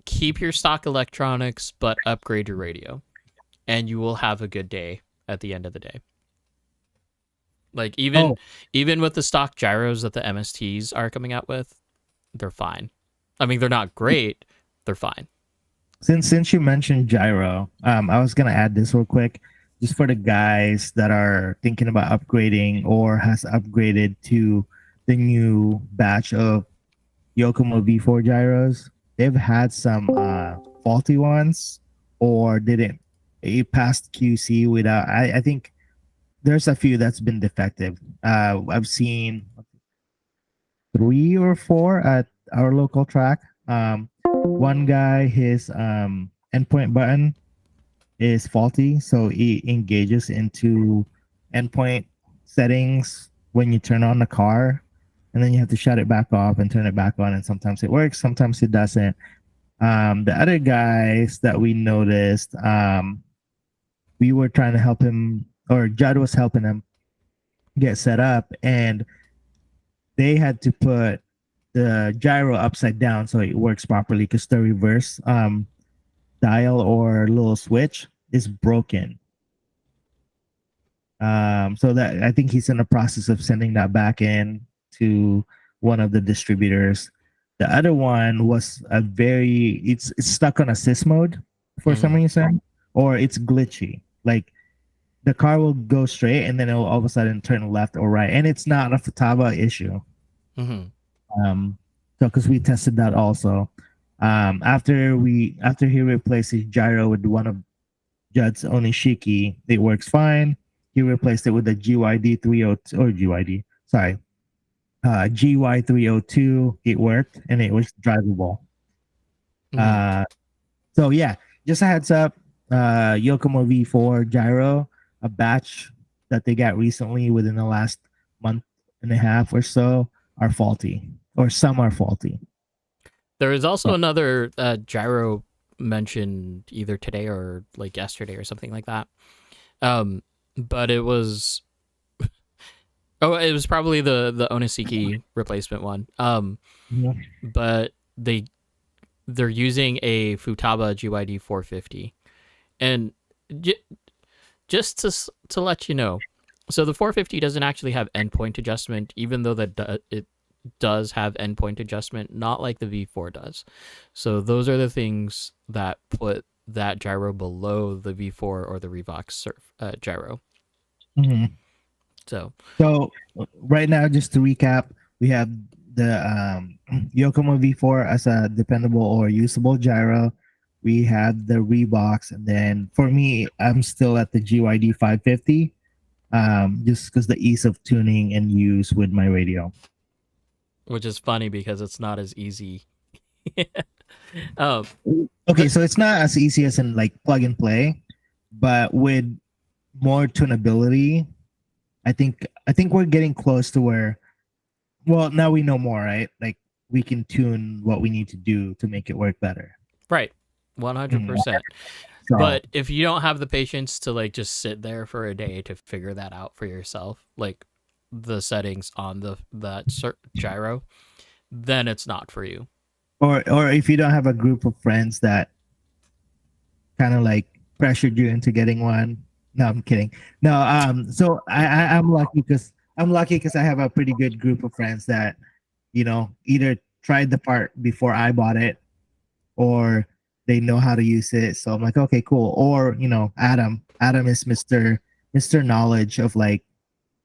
keep your stock electronics but upgrade your radio, and you will have a good day at the end of the day. Like even with the stock gyros that the MSTs are coming out with, they're fine. I mean, they're not great, they're fine. Since you mentioned gyro, I was gonna add this real quick, just for the guys that are thinking about upgrading or has upgraded to the new batch of Yokomo V4 gyros. They've had some faulty ones, or didn't it passed QC without. I think there's a few that's been defective. I've seen 3 or 4 at our local track. One guy, his endpoint button is faulty, so it engages into endpoint settings when you turn on the car, and then you have to shut it back off and turn it back on, and sometimes it works, sometimes it doesn't. The other guys that we noticed, we were trying to help him, or Judd was helping him get set up, and they had to put the gyro upside down so it works properly, because the reverse dial or little switch is broken. So that I think he's in the process of sending that back in to one of the distributors. The other one was a very it's stuck on assist mode for some Mhm. reason, or it's glitchy. Like the car will go straight and then it'll all of a sudden turn left or right, and it's not a Futaba issue. Mhm. Um, so because we tested that also. After he replaced his gyro with one of Judd's Onishiki, it works fine. He replaced it with a GYD 302 or GYD, sorry, GY 302. It worked and it was drivable. Mhm. Uh, so yeah, just a heads up. Yokomo V4 gyro, a batch that they got recently within the last month and a half or so, are faulty, or some are faulty. There is also another gyro mentioned either today or like yesterday or something like that. But it was it was probably the Onisiki replacement one. Yeah. But they're using a Futaba GYD 450, and j- just to let you know, so the 450 doesn't actually have endpoint adjustment, even though it does have endpoint adjustment, not like the V4 does. So those are the things that put that gyro below the V4 or the Revox gyro. Mhm. So So right now, just to recap, we have the Yokomo V4 as a dependable or usable gyro. We have the Reeboks, and then for me, I'm still at the GYD 550, just because the ease of tuning and use with my radio. which is funny because it's not as easy. um, Okay, the so it's not as easy as in like plug and play, but with more tunability, I think we're getting close to where, well, now we know more, right? Like we can tune what we need to do to make it work better. right, Mhm. 100%. So But if you don't have the patience to like just sit there for a day to figure that out for yourself, like the settings on gyro, then it's not for you. or if you don't have a group of friends that kind of like pressured you into getting one. No, I'm kidding. No, so I'm lucky because I have a pretty good group of friends that, either tried the part before I bought it, or they know how to use it. So I'm like, okay, cool. Or, Adam is Mr. Knowledge of like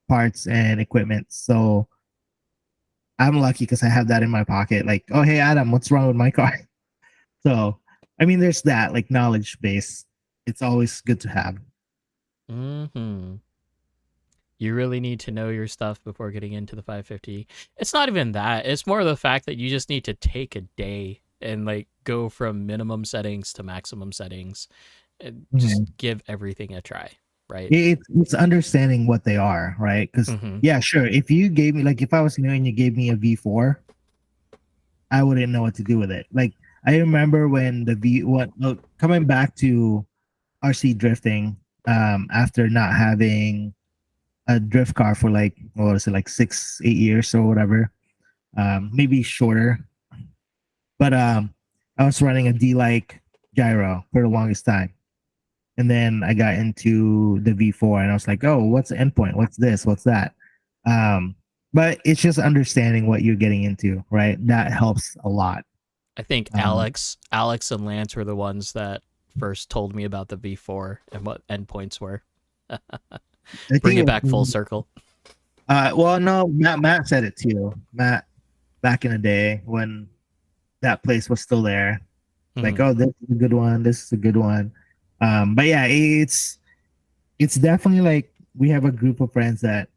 parts and equipment. So I'm lucky because I have that in my pocket. Like, oh hey Adam, what's wrong with my car? So I mean, there's that like knowledge base. It's always good to have. Hmm. You really need to know your stuff before getting into the 550. It's not even that. It's more the fact that you just need to take a day and like go from minimum settings to maximum settings and just Mhm. give everything a try, right? It's understanding what they are, right? Because Mm-hmm. yeah, sure. If you gave me like if I was new and you gave me a V4, I wouldn't know what to do with it. Like I remember when the V what look, coming back to RC drifting, after not having a drift car for like what was it, like 6, 8 years or whatever, maybe shorter. But I was running a D like gyro for the longest time. And then I got into the V4 and I was like, oh, what's the endpoint? What's this? What's that? Um, but it's just understanding what you're getting into, right? That helps a lot. I think Um, Alex and Lance were the ones that first told me about the V4 and what endpoints were. I Bring think it it back full was, circle. well, no, Matt said it too. Matt, back in the day when that place was still there, like, Mm-hmm. oh, this is a good one. This is a good one. But yeah, it's definitely like we have a group of friends that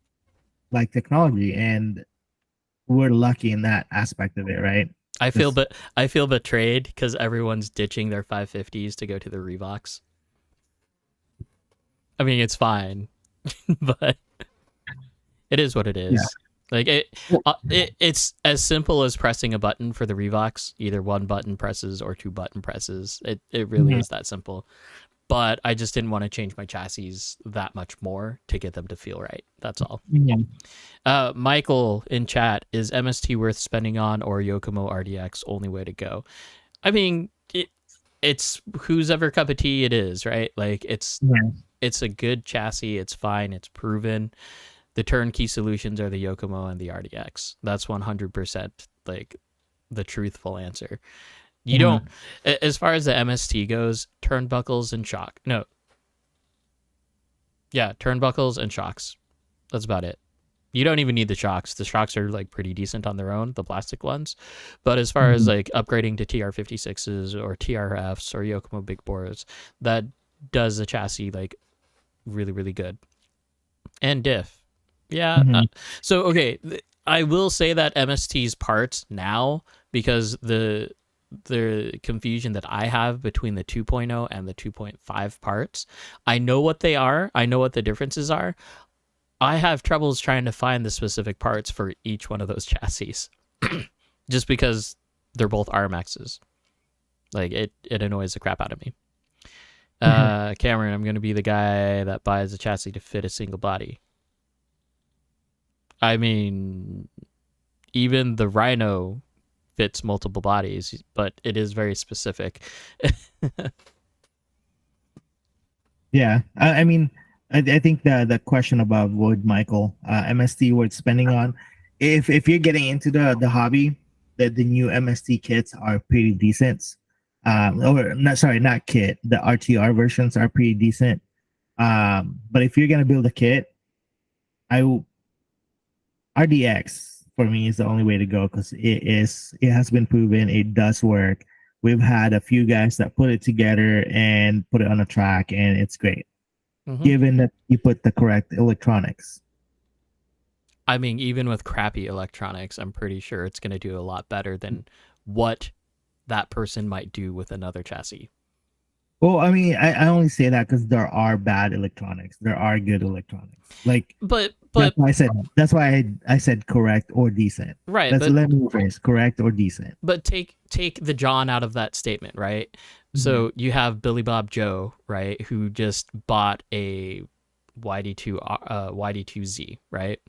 like technology, and we're lucky in that aspect of it, right? Because I feel betrayed because everyone's ditching their 550s to go to the Revox. I mean, it's fine, but it is what it yeah, is. Like it's as simple as pressing a button for the Revox. Either one button presses or two button presses. It really mhm, is that simple. But I just didn't want to change my chassis that much more to get them to feel right. That's all. yeah. Michael in chat, is MST worth spending on, or Yokomo RDX only way to go? I mean, it's whose ever cup of tea it is, right? Like it's Yeah. it's a good chassis. It's fine. It's proven. The turnkey solutions are the Yokomo and the RDX. That's 100% like the truthful answer. You don't, as far as the MST goes, turnbuckles and shock. No. Yeah, turnbuckles and shocks. That's about it. You don't even need the shocks. The shocks are like pretty decent on their own, the plastic ones. But as far as like upgrading to TR56s or TRFs or Yokomo big bores, that does the chassis like really, really good. And diff. Yeah. So, okay. I will say that MST's parts now, because the confusion that I have between the 2.0 and the 2.5 parts, I know what they are. I know what the differences are. I have troubles trying to find the specific parts for each one of those chassis just because they're both RMXs. Like it annoys the crap out of me. Cameron, I'm going to be the guy that buys a chassis to fit a single body. I mean, even the Rhino fits multiple bodies, but it is very specific. Yeah, I mean, I think the question about what Michael MST worth spending on, if you're getting into the hobby, the new MST kits are pretty decent. Or not kit. The RTR versions are pretty decent. But if you're gonna build a kit, RDX for me is the only way to go, because it has been proven it does work. We've had a few guys that put it together and put it on a track, and it's great, given that you put the correct electronics. I mean, even with crappy electronics, I'm pretty sure it's going to do a lot better than what that person might do with another chassis. Well, I mean, I only say that because there are bad electronics. There are good electronics. Like, but that's why I said correct or decent. Right. Let me rephrase, correct or decent. But take the John out of that statement, right? So you have Billy Bob Joe, right, who just bought a YD2Z, right,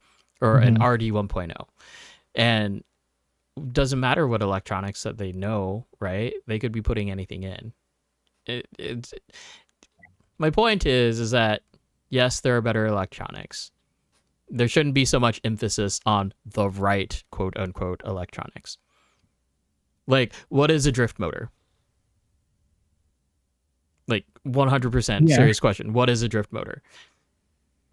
or an RD 1.0, and doesn't matter what electronics that they know, right? They could be putting anything in. It's my point is that yes, there are better electronics. There shouldn't be so much emphasis on the right quote unquote electronics. Like, what is a drift motor? Like 100% serious question. What is a drift motor?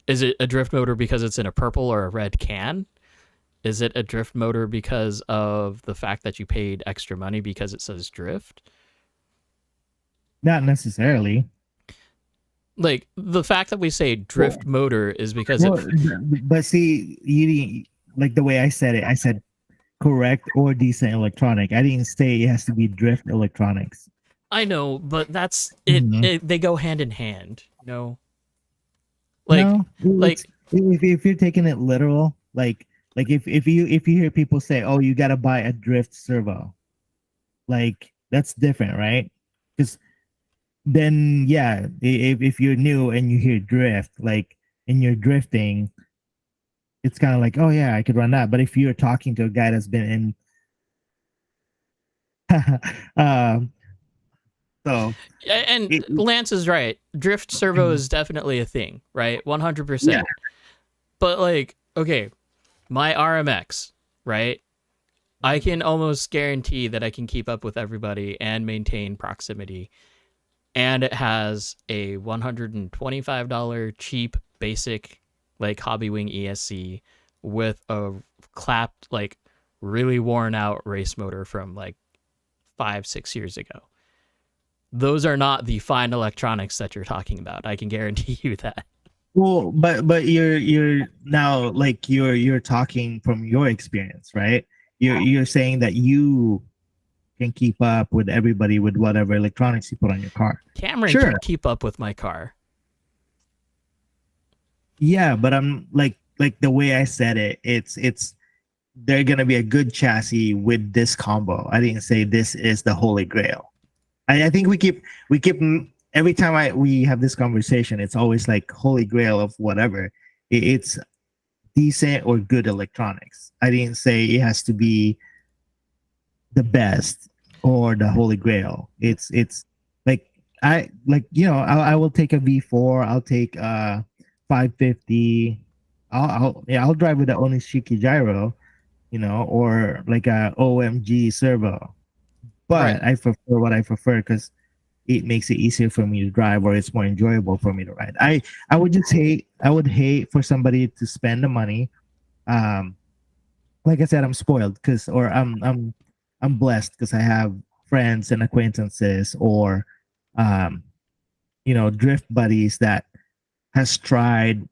Is it a drift motor because it's in a purple or a red can? Is it a drift motor because of the fact that you paid extra money because it says drift? Not necessarily. Like, the fact that we say drift motor is because but see, you like the way I said it. I said correct or decent electronic. I didn't say it has to be drift electronics. I know, but that's it, they go hand in hand, you know? Like, if you're taking it literal, like if you hear people say, "Oh, you got to buy a drift servo," like that's different, right? Because then, yeah, if you're new and you hear drift, like, and you're drifting, it's kind of like, oh yeah, I could run that. But if you're talking to a guy that's been in, so and Lance is right. Drift servo is definitely a thing, right? 100%. Yeah. But like, okay, my RMX, right? I can almost guarantee that I can keep up with everybody and maintain proximity. And it has a $125 cheap basic like Hobbywing ESC with a clapped, like really worn out race motor from like 5-6 years ago. Those are not the fine electronics that you're talking about. I can guarantee you that. Well, but you're now, like, you're talking from your experience, right? You're saying that you can keep up with everybody with whatever electronics you put on your car. Cameron can keep up with my car. Yeah, but I'm like the way I said it, it's they're gonna be a good chassis with this combo. I didn't say this is the holy grail. I think we keep every time we have this conversation, it's always like holy grail of whatever. It's decent or good electronics. I didn't say it has to be the best or the holy grail. It's like I like, I will take a V4. I'll take 550. I'll drive with the Onishiki gyro, or like a OMG servo. Right. But I prefer what I prefer because it makes it easier for me to drive, or it's more enjoyable for me to ride. I would hate for somebody to spend the money. Um, like I said, I'm spoiled or I'm blessed because I have friends and acquaintances, or um, drift buddies that has tried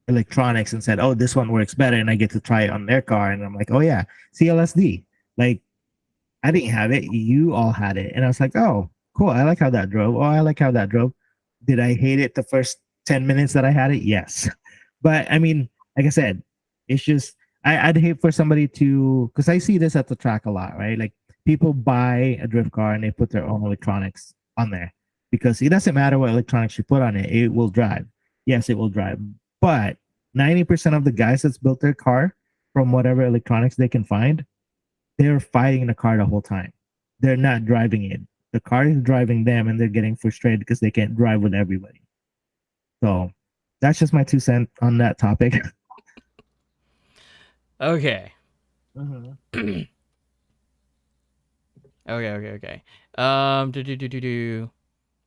electronics and said, "Oh, this one works better," and I get to try it on their car, and I'm like, "Oh yeah, CLSD." Like, I didn't have it, you all had it, and I was like, "Oh, cool. I like how that drove. Oh, I like how that drove." Did I hate it the first 10 minutes that I had it? Yes, but I mean, like I said, it's just I'd hate for somebody to, because I see this at the track a lot, right? Like, people buy a drift car and they put their own electronics on there because it doesn't matter what electronics you put on it, it will drive. Yes, it will drive, but 90% of the guys that's built their car from whatever electronics they can find, they're fighting the car the whole time. They're not driving it. The car is driving them, and they're getting frustrated because they can't drive with everybody. So that's just my 2 cents on that topic. Okay. Mhm. Okay.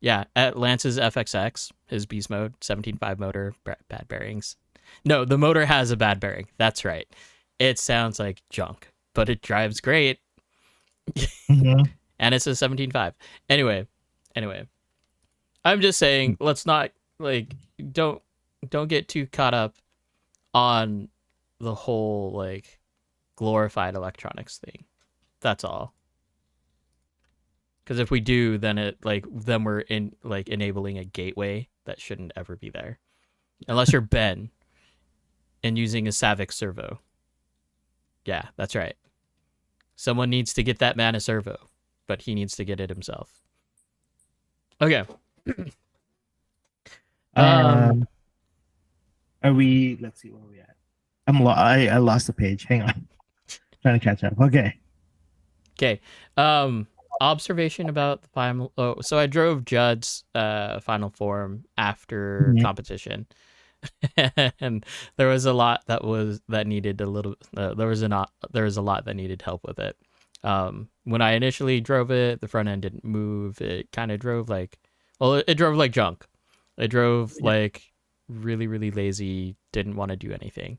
Yeah, at Lance's FXX, his beast mode, 17.5 motor, bad bearings. No, the motor has a bad bearing. That's right. It sounds like junk, but it drives great. Mhm. And it's a 17.5. Anyway, I'm just saying, let's not like don't get too caught up on the whole like glorified electronics thing. That's all. Because if we do, then we're in like enabling a gateway that shouldn't ever be there, unless you're Ben and using a Savic servo. Yeah, that's right. Someone needs to get that man a servo, but he needs to get it himself. Okay. Um, are we? Let's see where we at. I lost the page. Hang on, trying to catch up. Okay. Okay. Observation about the final. Oh, so I drove Judd's final form after Mhm. competition, and there was a lot that needed a little. There was a lot that needed help with it. When I initially drove it, the front end didn't move. It kind of drove like, well, it drove like junk. It drove Yeah. like really, really lazy. Didn't want to do anything.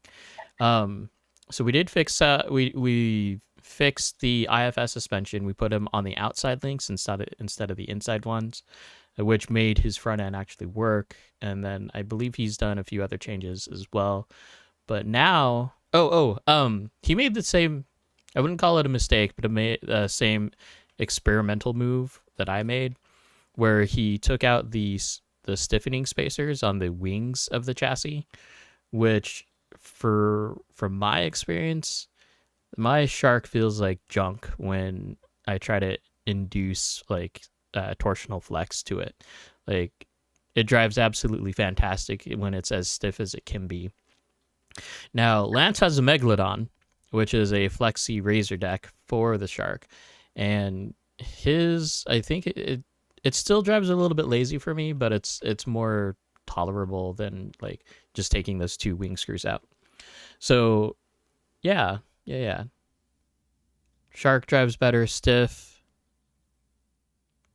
So we did fix. We fixed the IFS suspension. We put him on the outside links instead of the inside ones, which made his front end actually work. And then I believe he's done a few other changes as well. But now, he made the same. I wouldn't call it a mistake, but it made the same experimental move that I made, where he took out the stiffening spacers on the wings of the chassis, which, from my experience, my Shark feels like junk when I try to induce like torsional flex to it. Like, it drives absolutely fantastic when it's as stiff as it can be. Now, Lance has a Megalodon, which is a flexi razor deck for the Shark, and I think it still drives a little bit lazy for me, but it's more tolerable than like just taking those two wing screws out. So yeah. Shark drives better stiff.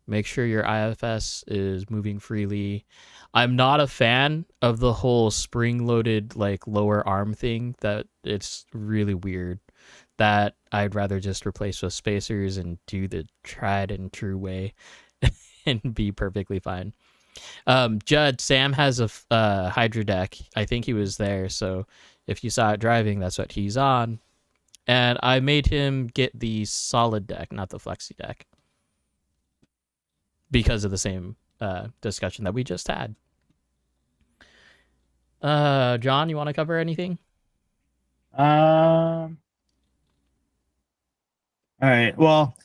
Make sure your IFS is moving freely. I'm not a fan of the whole spring-loaded like lower arm thing. That it's really weird. That I'd rather just replace with spacers and do the tried and true way and be perfectly fine. Judd, Sam has a Hydra deck. I think he was there, so if you saw it driving, that's what he's on. And I made him get the solid deck, not the flexi deck, because of the same discussion that we just had. John, you want to cover anything? All right. Well,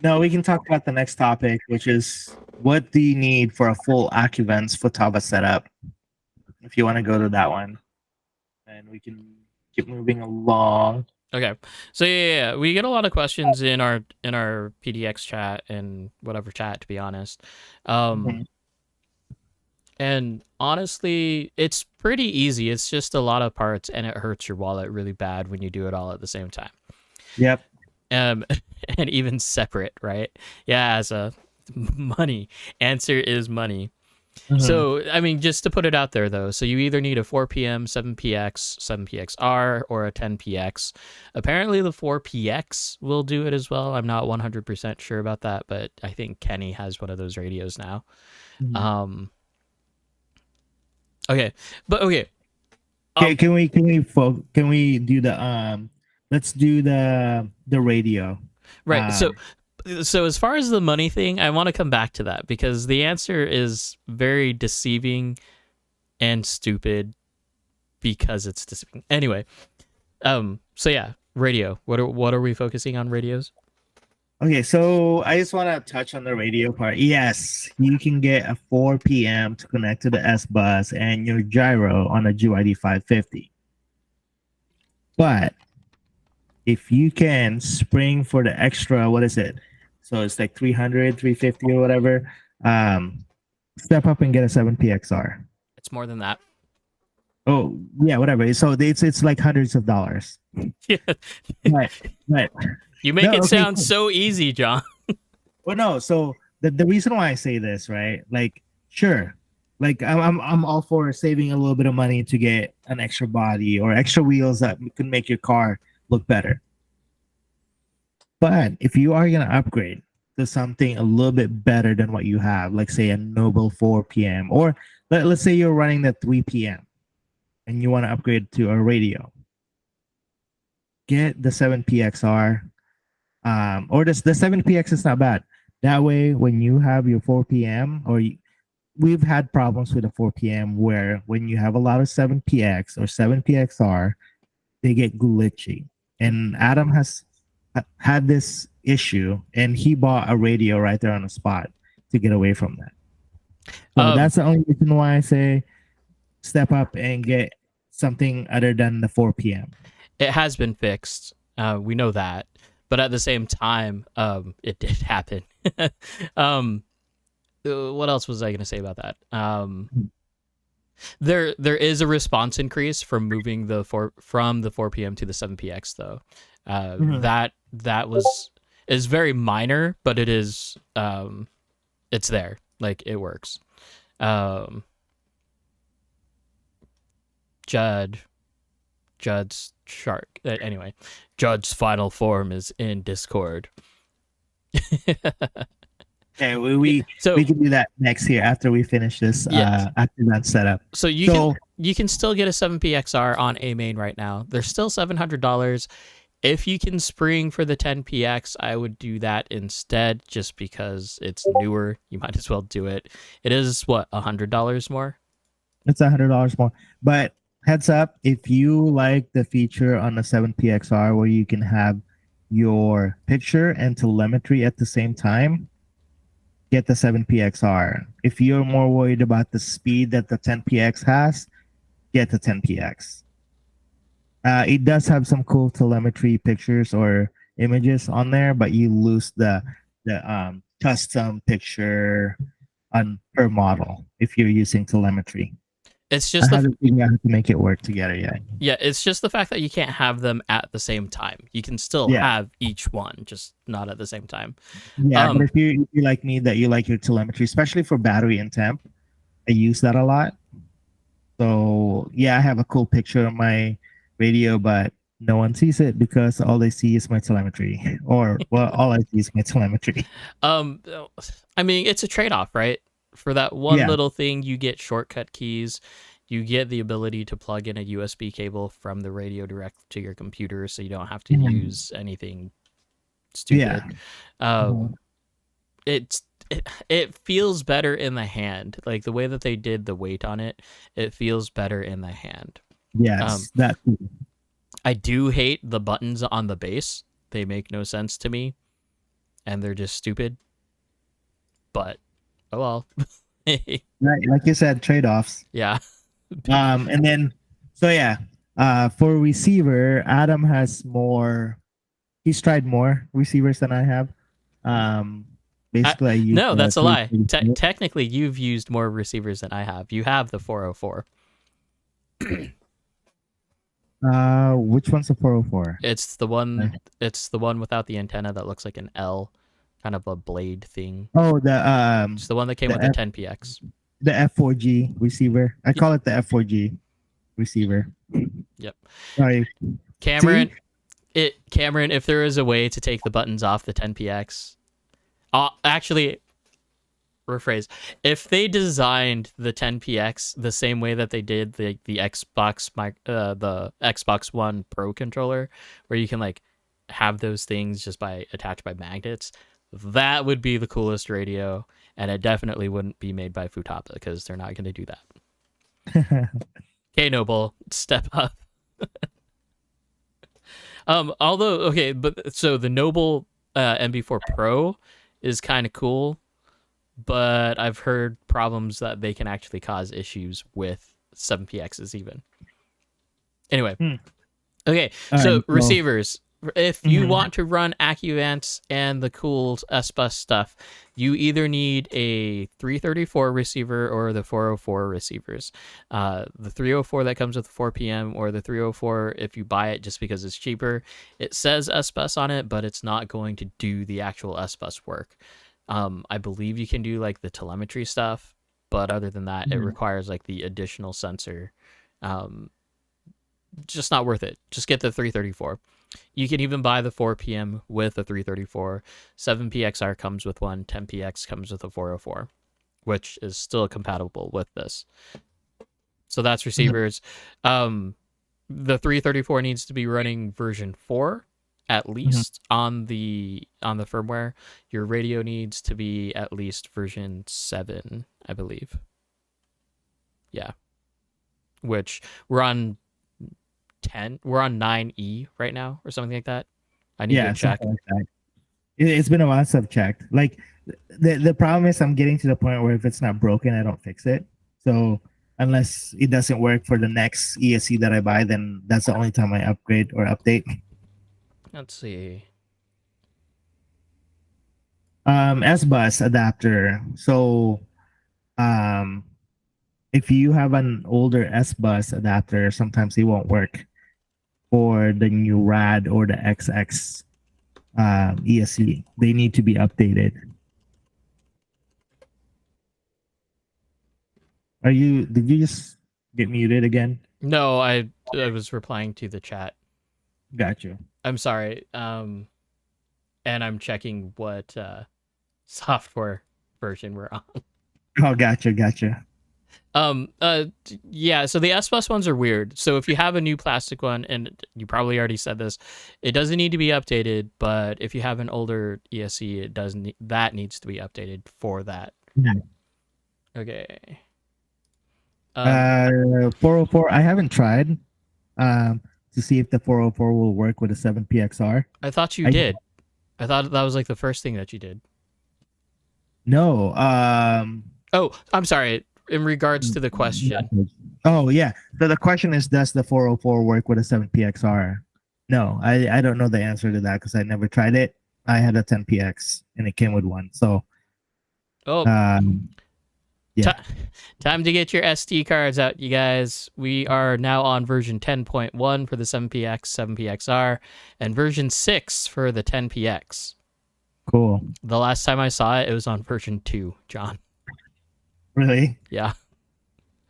no, we can talk about the next topic, which is, what do you need for a full Accuvents Futaba setup? If you want to go to that one, and we can keep moving along. Okay. So yeah, we get a lot of questions in our PDX chat and whatever chat, to be honest. Um, Mhm. and honestly, it's pretty easy. It's just a lot of parts, and it hurts your wallet really bad when you do it all at the same time. Yep. Um, and even separate, right? Yeah, as a money answer is money. Mhm. So, I mean, just to put it out there, though, so you either need a 4PM, 7PX, 7PXR, or a 10PX. Apparently, the 4PX will do it as well. I'm not 100% sure about that, but I think Kenny has one of those radios now. Mhm. Um, okay, but okay. Okay, Um, can we do the let's do the radio. right. So, Um so as far as the money thing, I want to come back to that because the answer is very deceiving and stupid because it's deceiving. Anyway, so yeah, radio. What are we focusing on radios? okay, so I just want to touch on the radio part. Yes, you can get a 4 p.m. to connect to the S bus and your gyro on a GYD 550. But if you can spring for the extra, what is it? So it's like 300, 350 or whatever. Um, Step up and get a 7PXR. It's more than that. Oh, yeah, whatever. So it's like hundreds of dollars. Yeah. Right. Right. You make No, it okay. sound so easy, John. Well, no. So the reason why I say this, right? Like, sure, like I'm all for saving a little bit of money to get an extra body or extra wheels that can make your car look better. But if you are gonna upgrade to something a little bit better than what you have, like say a Noble 4 p.m. or let's say you're running the 3 p.m. and you want to upgrade to a radio, get the 7PXR. Or the 7PX is not bad. That way, when you have your 4 p.m. We've had problems with the 4 p.m. where when you have a lot of 7PX or 7PXR, they get glitchy. And Adam has had this issue, and he bought a radio right there on the spot to get away from that. So Um, that's the only reason why I say step up and get something other than the 4 p.m. it has been fixed. We know that, but at the same time, it did happen. um, what else was I going to say about that? There is a response increase from moving from the 4 p.m. to the 7PX though. Mhm. That was is very minor, but it is it's there. Like it works. Um, Judd Judd's shark. Anyway, Judd's final form is in Discord. Okay, Yeah, we can do that next here after we finish this yes. after that setup. So So you can still get a 7PXR on A main right now. They're still $700. If you can spring for the 10PX, I would do that instead just because it's newer. You might as well do it. It is what, $100 more? it's $100 more. But heads up, if you like the feature on the 7PXR where you can have your picture and telemetry at the same time, get the 7PXR. If you're more worried about the speed that the 10PX has, get the 10PX. It does have some cool telemetry pictures or images on there, but you lose the custom picture on per model if you're using telemetry. It's I just haven't figured out how to make it work together yet. yeah, it's just the fact that you can't have them at the same time. You can still Yeah, have each one, just not at the same time. yeah. But Um, if you like me, that you like your telemetry, especially for battery and temp, I use that a lot. So yeah, I have a cool picture of my radio, but no one sees it because all they see is my telemetry, or well, all I see is my telemetry. um, I mean, it's a trade-off, right? For that one Yeah, little thing, you get shortcut keys. You get the ability to plug in a USB cable from the radio direct to your computer, so you don't have to Mhm. use anything Yeah. stupid. Um, Mhm. it feels better in the hand, like the way that they did the weight on it. It feels better in the hand. Um, Yes, that. I do hate the buttons on the base. They make no sense to me, and they're just stupid. But oh well. Right, like you said, trade offs. Yeah. And then so yeah, For receiver, Adam has more. He's tried more receivers than I have. Um, Basically, I use No, that's a lie. 334. Technically, you've used more receivers than I have. You have the 404. Which one's the 404? It's the one. It's the one without the antenna that looks like an L, kind of a blade thing. Oh, It's the one that came the with the 10px. the F4G receiver. I call it the F4G receiver. Yep. Sorry. Cameron, Cameron, if there is a way to take the buttons off the 10px, actually, rephrase. If they designed the 10px the same way that they did the Xbox the Xbox One Pro controller, where you can like have those things just by attached by magnets, that would be the coolest radio, and it definitely wouldn't be made by Futaba because they're not going to do that. Okay, Noble, step up. Although, okay, but so the Noble MB4 Pro is kind of cool, but I've heard problems that they can actually cause issues with 7px's even. Anyway, okay, so receivers. If you want to run AccuVance and the cool S-Bus stuff, you either need a 334 receiver or the 404 receivers. The 304 that comes with 4PM, or the 304 if you buy it just because it's cheaper. It says S-Bus on it, but it's not going to do the actual S-Bus work. I believe you can do like the telemetry stuff, but other than that, it requires like the additional sensor. Just not worth it. Just get the 334. You can even buy the 4PM with a 334. 7pxR comes with one. 10px comes with a 404, which is still compatible with this. So that's receivers. The 334 needs to be running version 4 at least on the firmware. Your radio needs to be at least version 7, I believe. Yeah. Which we're on 10. We're on 9E right now or something like that. I need to check. Like that. It's been a while since I've checked. Like the problem is I'm getting to the point where if it's not broken, I don't fix it. So unless it doesn't work for the next ESC that I buy, then that's the only time I upgrade or update. Let's see. S-Bus adapter. So if you have an older S-Bus adapter, sometimes it won't work for the new RAD or the XX ESC. They need to be updated. Did you just get muted again? No, I was replying to the chat. Got you. I'm sorry. And I'm checking what software version we're on. Oh, gotcha. Yeah, so the S-Bus ones are weird. So if you have a new plastic one, and you probably already said this, it doesn't need to be updated, but if you have an older ESC, it doesn't. That needs to be updated for that. Yeah. Okay. 404, I haven't tried to see if the 404 will work with a 7pxR. I thought you did. I thought that was like the first thing that you did. No. Oh, I'm sorry. In regards to the question. Oh, yeah. So the question is, does the 404 work with a 7pxR? No, I don't know the answer to that because I never tried it. I had a 10px and it came with one. So, yeah. Time to get your SD cards out, you guys. We are now on version 10.1 for the 7px, 7pxR, and version 6 for the 10px. Cool. The last time I saw it, it was on version 2, John. Really? Yeah.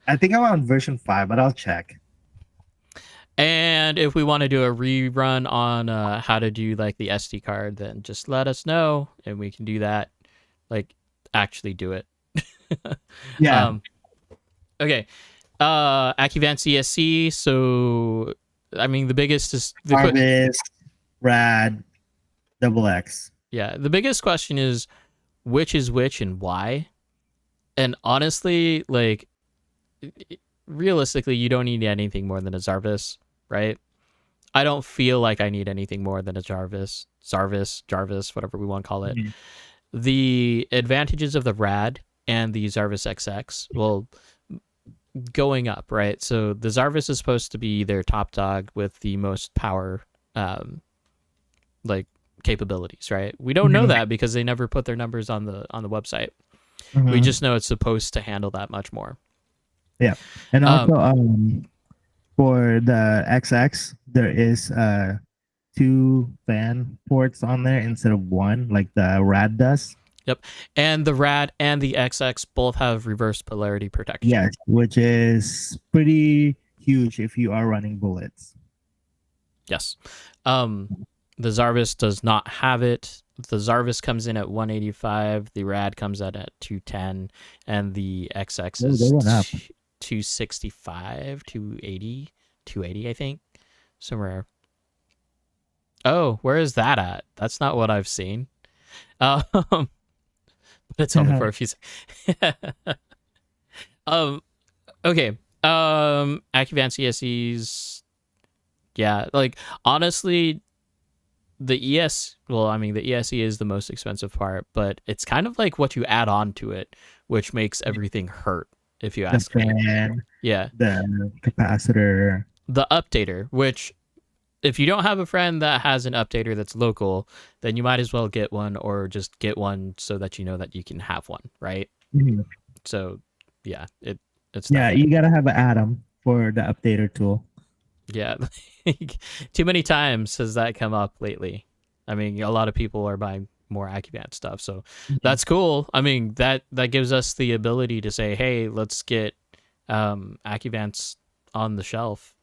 I think I'm on version 5, but I'll check. And if we want to do a rerun on how to do like the SD card, then just let us know and we can do that. Like, actually do it. Yeah. Okay. AccuVance ESC. So, I mean, the biggest is the Harvest, RAD, XX. Yeah, the biggest question is which is which and why. And honestly, like, realistically, you don't need anything more than a Zarvis, right? I don't feel like I need anything more than a Jarvis, whatever we want to call it. Mm-hmm. The advantages of the RAD and the Zarvis XX, well, going up, right? So the Zarvis is supposed to be their top dog with the most power, like capabilities, right? We don't know that because they never put their numbers on the website. We just know it's supposed to handle that much more. Yeah, and also for the XX, there is 2 fan ports on there instead of 1, like the Rad does. Yep, and the Rad and the XX both have reverse polarity protection. Yes, which is pretty huge if you are running bullets. Yes. The Zarvis does not have it. The Zarvis comes in at 185, the Rad comes in at 210, and the XX is 265, 280, 280, I think. Somewhere. Oh, where is that at? That's not what I've seen. But it's only for a few okay. AccuVance ESCs. Yeah, like honestly, the ESC is the most expensive part, but it's kind of like what you add on to it, which makes everything hurt, if you ask me. Yeah. The capacitor. The updater, which if you don't have a friend that has an updater that's local, then you might as well get one, or just get one so that you know that you can have one, right? Mm-hmm. So yeah, it's you gotta have an Atom for the updater tool. Yeah. Too many times has that come up lately. I mean, a lot of people are buying more AccuVance stuff, so that's cool. I mean, that gives us the ability to say, hey, let's get AccuVance on the shelf.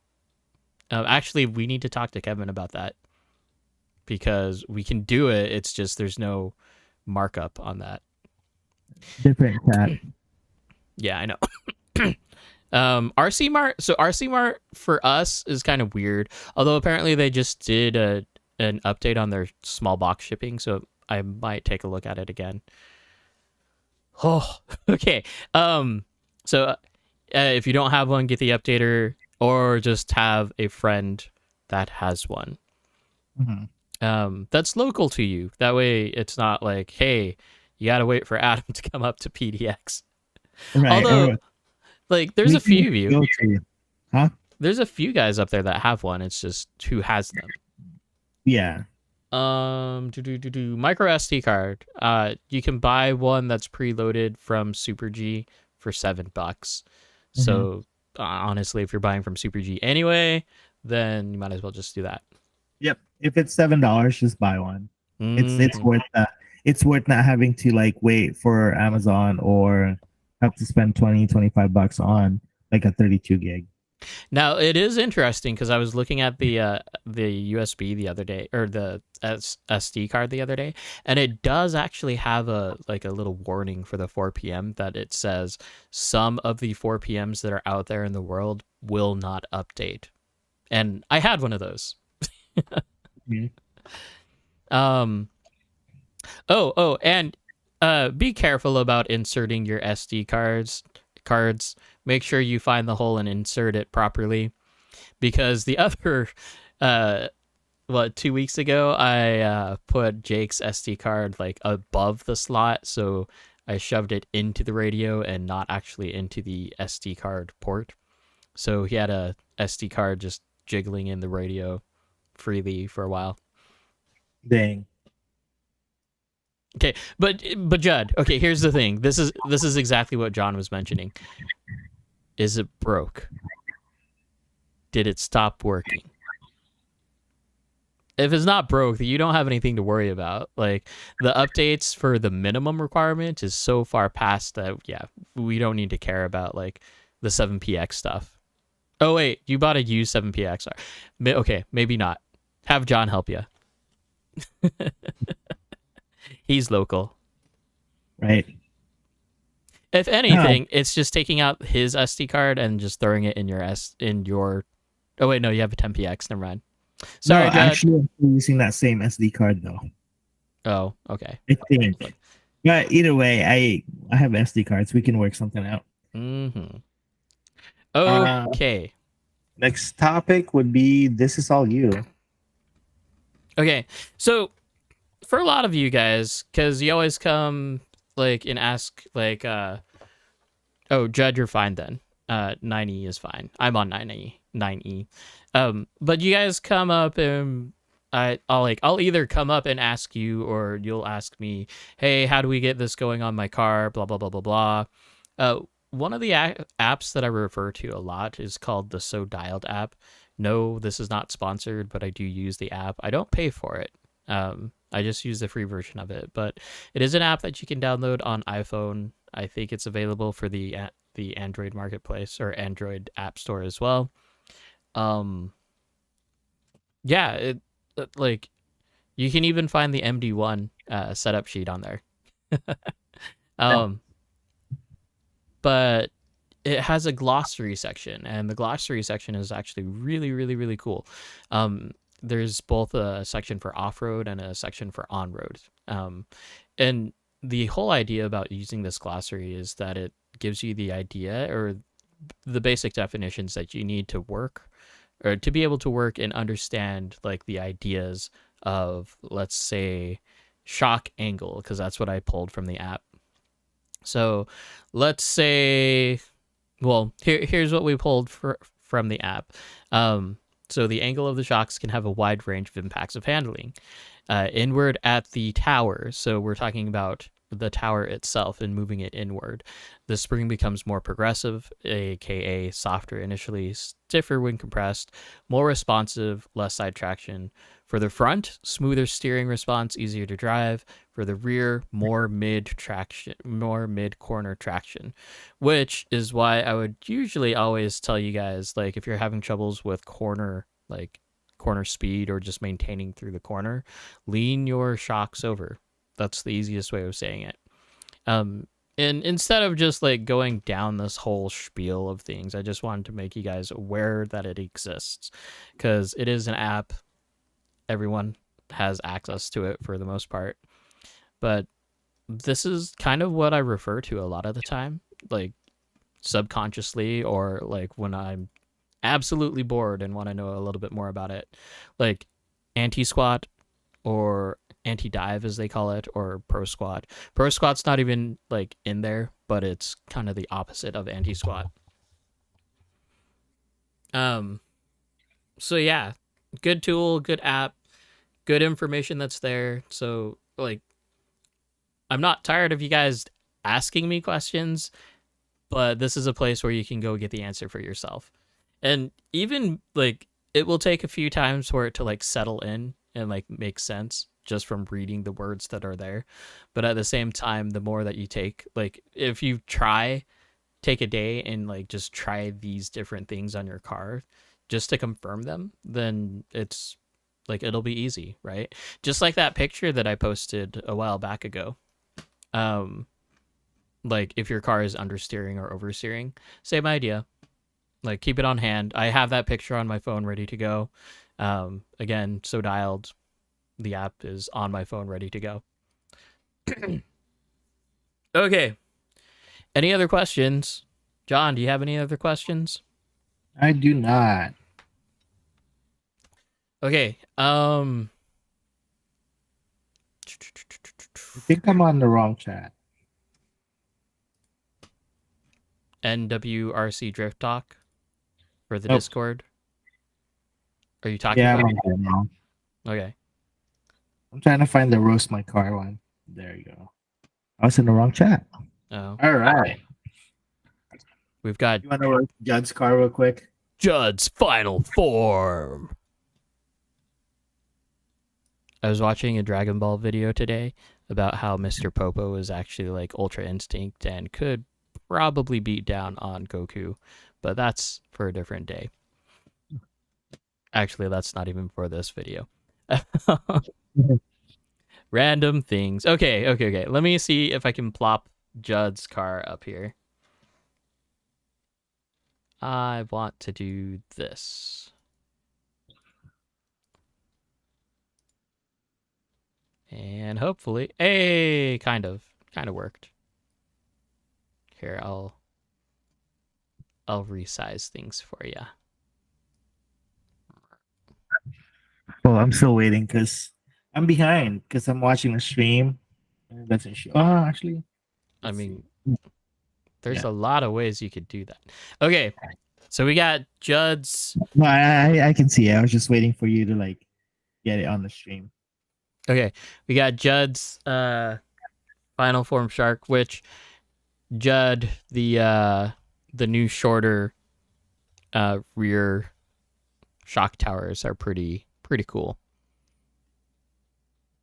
Actually, we need to talk to Kevin about that, because we can do it. It's just there's no markup on that. Different cat. Yeah, I know. RC Mart. So RC Mart for us is kind of weird. Although apparently they just did an update on their small box shipping, so I might take a look at it again. Oh, okay. So if you don't have one, get the updater, or just have a friend that has one. That's local to you. That way, it's not like, hey, you gotta wait for Adam to come up to PDX. Right. Although, like, there's a few of you. Huh? There's a few guys up there that have one. It's just who has them. Yeah. Micro SD card. You can buy one that's preloaded from Super G for $7. So honestly, if you're buying from Super G anyway, then you might as well just do that. Yep. If it's $7, just buy one. It's worth that. It's worth not having to like wait for Amazon or have to spend $20-$25 on like a 32 gig. Now it is interesting because I was looking at the USB the other day, or the SD card the other day, and it does actually have a little warning for the 4PM that it says some of the 4PMs that are out there in the world will not update, and I had one of those. And be careful about inserting your SD cards. Make sure you find the hole and insert it properly, because the other 2 weeks ago I put Jake's SD card like above the slot, so I shoved it into the radio and not actually into the SD card port, so he had a SD card just jiggling in the radio freely for a while. Dang. Okay, but Judd, okay, here's the thing. This is exactly what John was mentioning. Is it broke? Did it stop working? If it's not broke, you don't have anything to worry about. Like, the updates for the minimum requirement is so far past that, yeah, we don't need to care about like the 7PX stuff. Oh wait, you bought a used 7PX. Okay, maybe not. Have John help you. He's local. Right. If anything, it's just taking out his SD card and just throwing it in your. Oh wait, no, you have a 10PX. Never mind. Sorry, Judd. Actually, I'm using that same SD card though. Oh, okay. I think. But either way, I have SD cards. We can work something out. Okay. Next topic would be This Is All You. Okay, so for a lot of you guys, because you always come like and ask like, oh, Judd, you're fine then. 9E is fine. I'm on 9E. But you guys come up and I'll either come up and ask you, or you'll ask me, hey, how do we get this going on my car? Blah blah blah blah blah. One of the apps that I refer to a lot is called the So Dialed app. No, this is not sponsored, but I do use the app. I don't pay for it. I just use the free version of it, but it is an app that you can download on iPhone. I think it's available for the Android marketplace or Android app store as well. Yeah, like you can even find the MD1 setup sheet on there. But it has a glossary section, and the glossary section is actually really, really, really cool. There's both a section for off-road and a section for on-road. And the whole idea about using this glossary is that it gives you the idea or the basic definitions that you need to work or to be able to work and understand like the ideas of, let's say, shock angle, because that's what I pulled from the app. So let's say, well, here's what we pulled from the app. So the angle of the shocks can have a wide range of impacts of handling. Inward at the tower, so we're talking about the tower itself and moving it inward. The spring becomes more progressive, aka softer initially, stiffer when compressed, more responsive, less side traction. For the front, smoother steering response, easier to drive. For the rear, more mid corner traction, which is why I would usually always tell you guys, like, if you're having troubles with corner speed or just maintaining through the corner, lean your shocks over. That's the easiest way of saying it. And instead of just like going down this whole spiel of things, I just wanted to make you guys aware that it exists, because it is an app. Everyone has access to it for the most part. But this is kind of what I refer to a lot of the time, like subconsciously, or like when I'm absolutely bored and want to know a little bit more about it, like anti-squat or anti-dive as they call it, or pro squat. Pro squat's not even like in there, but it's kind of the opposite of anti-squat. So yeah, good tool, good app, good information that's there. So like, I'm not tired of you guys asking me questions, but this is a place where you can go get the answer for yourself. And even like, it will take a few times for it to like settle in and like make sense just from reading the words that are there. But at the same time, the more that you take, like if you take a day and like just try these different things on your car just to confirm them, then it's like, it'll be easy, right? Just like that picture that I posted a while back ago. Like if your car is understeering or oversteering, same idea. Like keep it on hand. I have that picture on my phone ready to go. Again, So Dialed, the app is on my phone ready to go. Okay. Any other questions? John, do you have any other questions? I do not. Okay. I think I'm on the wrong chat. NWRC Drift Talk for the Discord. Are you talking Yeah, about? I'm on there now. Okay. I'm trying to find the roast my car one. There you go. I was in the wrong chat. Oh. All right. We've got You want to roast Judd's car real quick? Judd's final form. I was watching a Dragon Ball video today about how Mr. Popo is actually like Ultra Instinct and could probably beat down on Goku, but that's for a different day. Actually, that's not even for this video. Random things. Okay. Let me see if I can plop Judd's car up here. I want to do this. And hopefully, hey, kind of worked. Here, I'll resize things for you. Well, I'm still waiting because I'm behind because I'm watching the stream. And it doesn't show. Oh, actually, I mean, There's Yeah. a lot of ways you could do that. Okay, so we got Judd's. No, I can see it. I was just waiting for you to like get it on the stream. Okay, we got Judd's final form shark, which Judd the new shorter rear shock towers are pretty cool.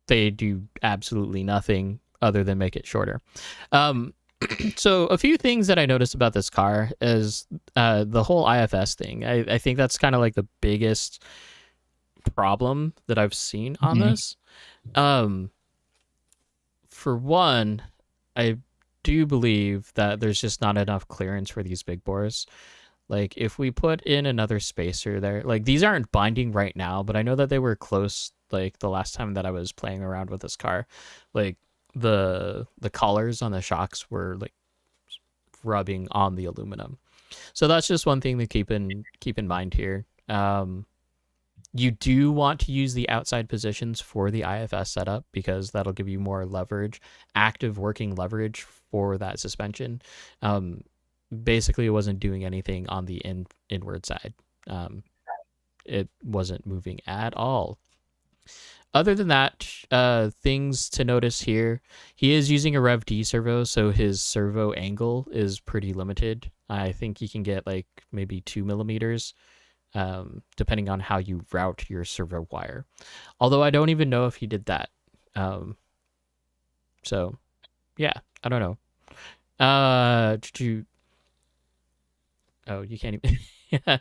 They do absolutely nothing other than make it shorter. So a few things that I noticed about this car is the whole IFS thing. I think that's kind of like the biggest problem that I've seen on this. For one, I do believe that there's just not enough clearance for these big bores. Like if we put in another spacer there, like these aren't binding right now, but I know that they were close like the last time that I was playing around with this car. Like the collars on the shocks were like rubbing on the aluminum. So that's just one thing to keep in mind here. You do want to use the outside positions for the IFS setup because that'll give you more leverage, active working leverage for that suspension. Basically, it wasn't doing anything on the inward side. It wasn't moving at all. Other than that, things to notice here, he is using a Rev D servo, so his servo angle is pretty limited. I think he can get like maybe 2 millimeters. Depending on how you route your servo wire. Although I don't even know if he did that. So, yeah, I don't know. Oh, you can't even... yeah.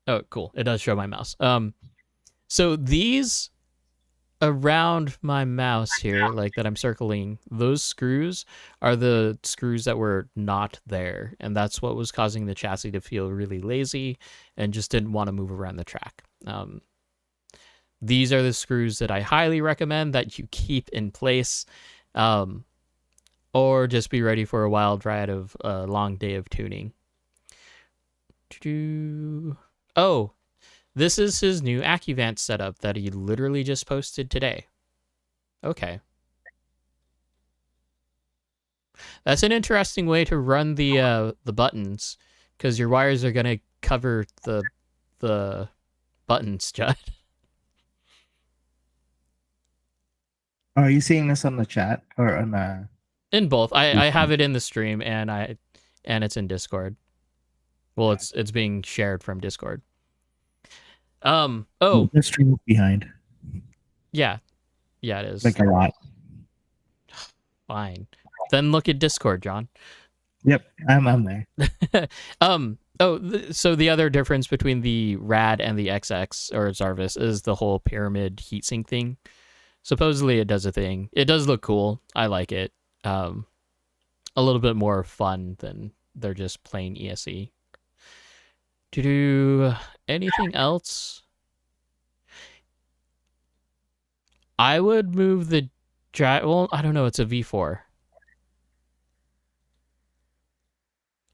Oh, cool. It does show my mouse. So these around my mouse here, like that I'm circling, those screws are the screws that were not there, and that's what was causing the chassis to feel really lazy and just didn't want to move around the track. These are the screws that I highly recommend that you keep in place, or just be ready for a wild ride of a long day of tuning. Oh, this is his new AccuVant setup that he literally just posted today. Okay. That's an interesting way to run the buttons, because your wires are gonna cover the buttons, Judd. Are you seeing this on the chat or on the? In both. I have it in the stream and it's in Discord. Well, it's being shared from Discord. Oh, the stream behind. Yeah, it is. Like a lot. Fine. Then look at Discord, John. Yep, I'm there. So the other difference between the Rad and the XX or Zarvis is the whole pyramid heatsink thing. Supposedly it does a thing. It does look cool. I like it. A little bit more fun than they're just plain ESC. To do anything else, I would move the well, I don't know, it's a V4.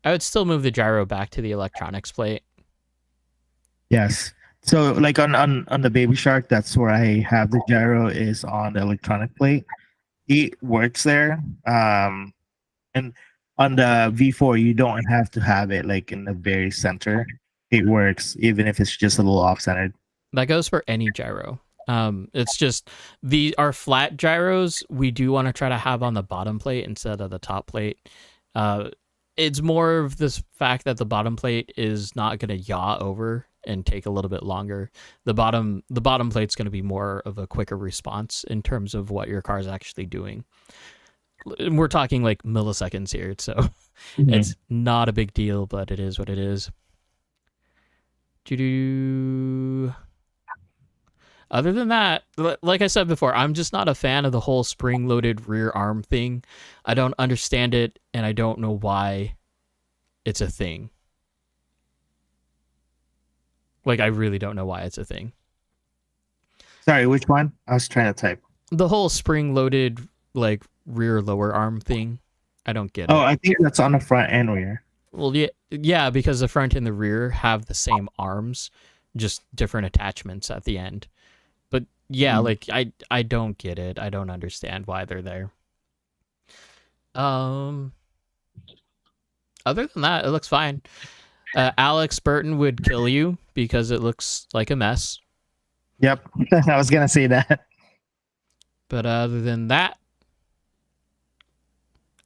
I would still move the gyro back to the electronics plate. Yes. So like on the Baby Shark, that's where I have the gyro is on the electronic plate. It works there. And on the V4, you don't have to have it like in the very center. It works even if it's just a little off-centered. That goes for any gyro. It's just our flat gyros we do want to try to have on the bottom plate instead of the top plate. It's more of this fact that the bottom plate is not going to yaw over and take a little bit longer. The bottom plate's going to be more of a quicker response in terms of what your car's actually doing. We're talking like milliseconds here, so it's not a big deal, but it is what it is. Other than that, like I said before, I'm just not a fan of the whole spring-loaded rear arm thing. I don't understand it, and I don't know why it's a thing. Like, I really don't know why it's a thing. Sorry, which one? I was trying to type. The whole spring-loaded, like, rear lower arm thing. I don't get it. Oh, I think that's on the front and rear. Well, yeah, because the front and the rear have the same arms, just different attachments at the end. But yeah, like I don't get it. I don't understand why they're there. Um, other than that, it looks fine. Alex Burton would kill you because it looks like a mess. Yep, I was gonna say that. But other than that,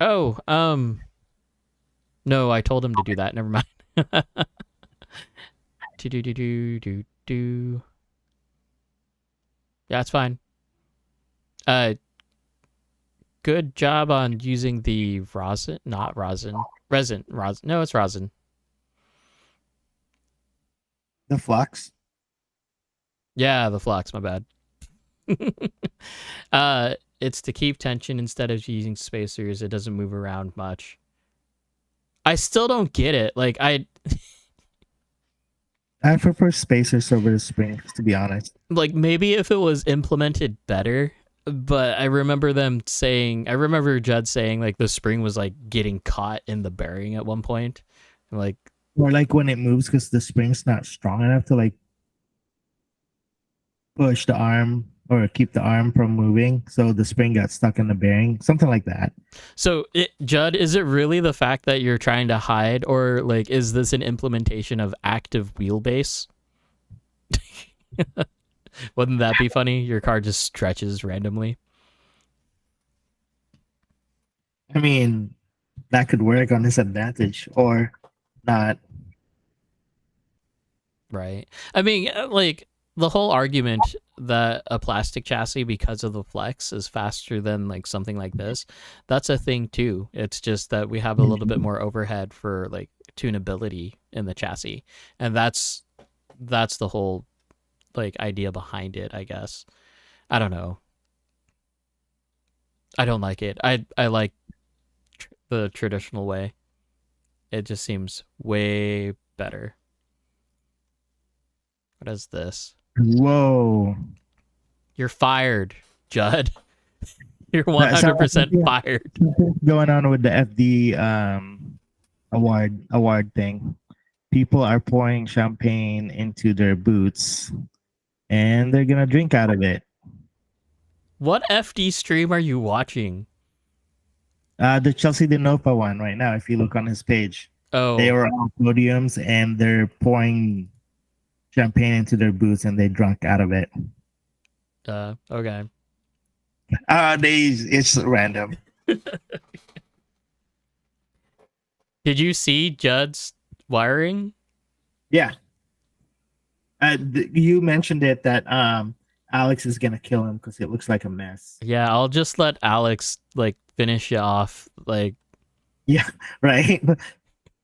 oh, no, I told him to do that. Never mind. do do do do do do. Yeah, it's fine. Good job on using the rosin, not rosin, resin. No, it's rosin. The flux. Yeah, the flux. My bad. It's to keep tension instead of using spacers. It doesn't move around much. I still don't get it. Like I prefer spacers over the springs, to be honest. like maybe if it was implemented better, but I remember Judd saying like the spring was like getting caught in the bearing at one point. Like Or like when it moves because the spring's not strong enough to like push the arm or keep the arm from moving, so the spring got stuck in the bearing, something like that. so Judd, is it really the fact that you're trying to hide, or like is this an implementation of active wheelbase? Wouldn't that be funny? Your car just stretches randomly. I mean, that could work on this advantage or not. Right. I mean, like the whole argument that a plastic chassis because of the flex is faster than like something like this, that's a thing too. It's just that we have a little bit more overhead for like tunability in the chassis. And that's the whole like idea behind it, I guess. I don't know. I don't like it. I like the traditional way. It just seems way better. What is this? Whoa. You're fired, Judd. You're 100% fired. Something's going on with the FD award thing. People are pouring champagne into their boots and they're gonna drink out of it. What FD stream are you watching? The Chelsea Denofa one right now, if you look on his page. Oh, They were on podiums and they're pouring champagne into their boots and they drunk out of it. Okay. It's random. Did you see Judd's wiring? Yeah. You mentioned it that Alex is gonna kill him because it looks like a mess. Yeah, I'll just let Alex like finish you off. Like, Yeah, right.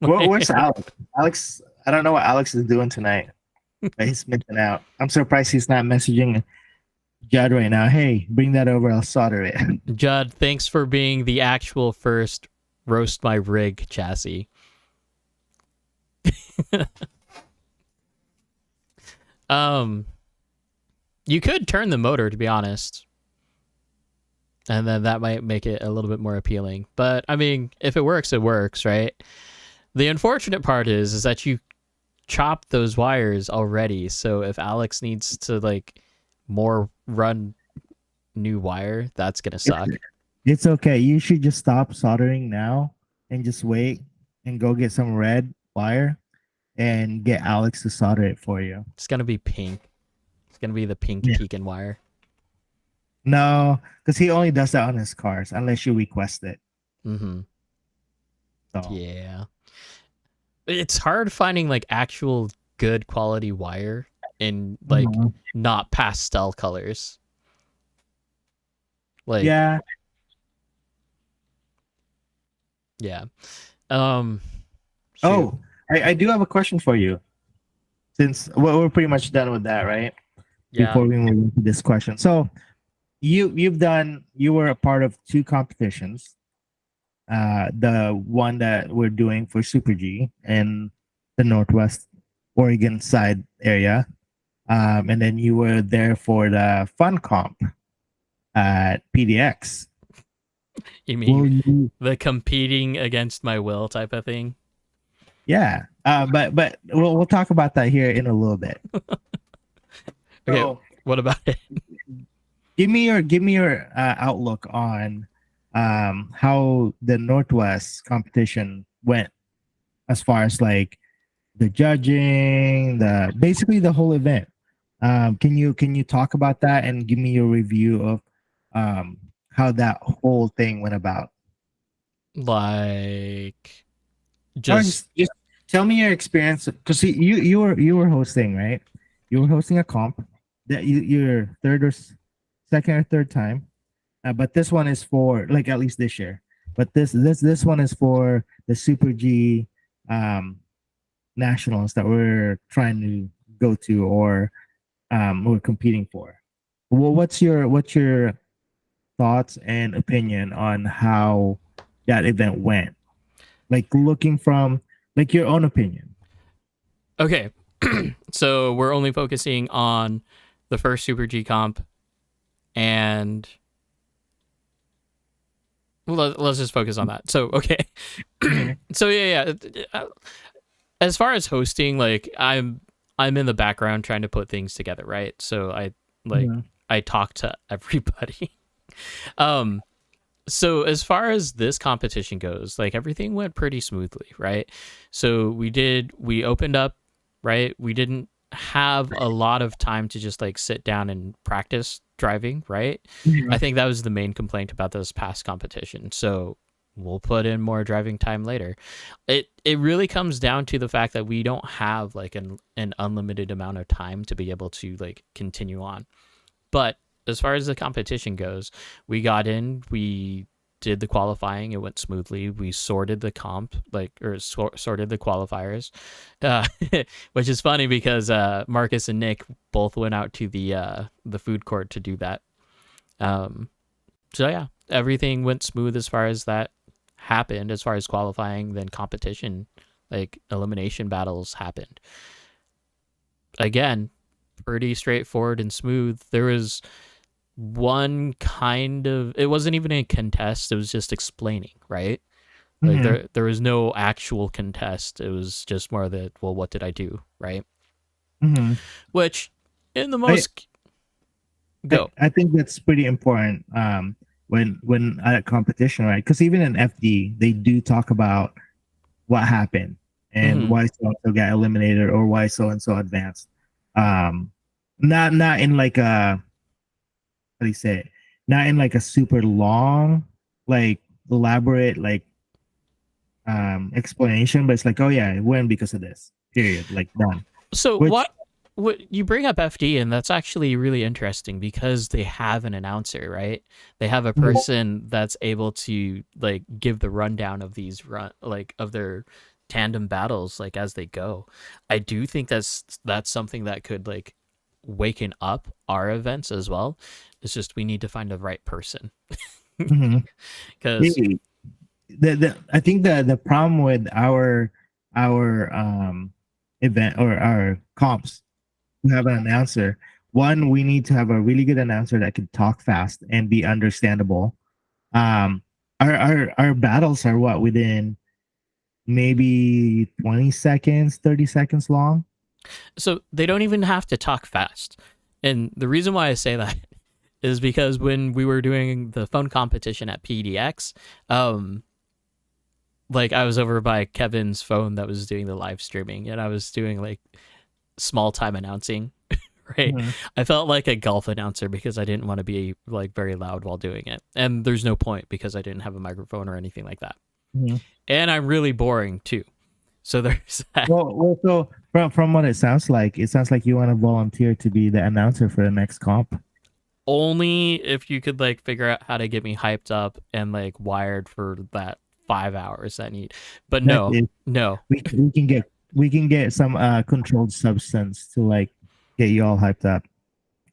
Where's Alex? Alex, I don't know what Alex is doing tonight. But he's missing out. I'm surprised he's not messaging Judd right now. Hey, bring that over. I'll solder it. Judd, thanks for being the actual first roast my rig chassis. You could turn the motor, to be honest, and then that might make it a little bit more appealing. But I mean, if it works, right? The unfortunate part is that you chopped those wires already. So if Alex needs to like more run new wire, that's gonna suck. It's okay. You should just stop soldering now and just wait and go get some red wire and get Alex to solder it for you. It's gonna be pink. It's gonna be the pink Tekin wire. No, because he only does that on his cars unless you request it. Mm-hmm. So. Yeah. It's hard finding like actual good quality wire in like not pastel colors. Like yeah. Shoot. Oh, I do have a question for you. Since we're pretty much done with that, right? Yeah. Before we move into this question. So you were a part of two competitions. The one that we're doing for Super G in the Northwest Oregon side area. And then you were there for the fun comp at PDX. You mean the competing against my will type of thing? Yeah. But we'll talk about that here in a little bit. Okay. So, what about it? give me your outlook on how the Northwest competition went as far as like the judging, the basically the whole event. Can you talk about that and give me your review of how that whole thing went about? Like, Or just just tell me your experience because you were hosting, right? You were hosting a comp that your second or third time, but this one is for like at least this year. But this one is for the Super G nationals that we're trying to go to or we're competing for. Well, what's your thoughts and opinion on how that event went? Like looking from like your own opinion. okay. So we're only focusing on the first Super G comp, and let's just focus on that. So okay. Mhm. So yeah. As far as hosting, like I'm in the background trying to put things together, right? So Mhm. I talk to everybody. um so as far as this competition goes, like everything went pretty smoothly, right? So we opened up, right? We didn't have a lot of time to just like sit down and practice driving, right? I Yeah. think that was the main complaint about this past competition. So we'll put in more driving time later. It really comes down to the fact that we don't have like an unlimited amount of time to be able to like continue on. But as far as the competition goes, we got in, we did the qualifying, it went smoothly. We sorted the comp, like, or sorted the qualifiers, uh, which is funny because Marcus and Nick both went out to the food court to do that. Um, so yeah, everything went smooth as far as that happened, as far as qualifying. Then competition, like elimination battles happened. Again, pretty straightforward and smooth. There was one kind of, it wasn't even a contest, it was just explaining, right? Like Mhm. there was no actual contest. It was just more that, well, what did I do, right? Mhm. Which in the I, most I go. I think that's pretty important when at a competition, right? Because even in FD, they do talk about what happened and Hmm. why so and so got eliminated or why so and so advanced. Um, not in like a how do you say it? Not in like a super long, like elaborate like explanation, but it's like, oh yeah, it went because of this. Period. Like done. So Which what you bring up FD, and that's actually really interesting because they have an announcer, right? They have a person that's able to like give the rundown of these run like of their tandem battles like as they go. I do think that's something that could like waken up our events as well. It's just we need to find the right person Mhm. because Yeah, the I think the problem with our event or our comps to have an announcer. One, we need to have a really good announcer that can talk fast and be understandable. Um, our battles are what within maybe 20 seconds, 30 seconds long. so they don't even have to talk fast. And the reason why I say that is because when we were doing the phone competition at PDX, um, like I was over by Kevin's phone that was doing the live streaming, and I was doing like small time announcing. Right, Mhm. I felt like a golf announcer because I didn't want to be like very loud while doing it, and there's no point because I didn't have a microphone or anything like that. Mhm. And I'm really boring too, so there's that. So from what it sounds like you want to volunteer to be the announcer for the next comp. Only if you could like figure out how to get me hyped up and like wired for that 5 hours I need. But That no, is, no, we can get some controlled substance to like get you all hyped up.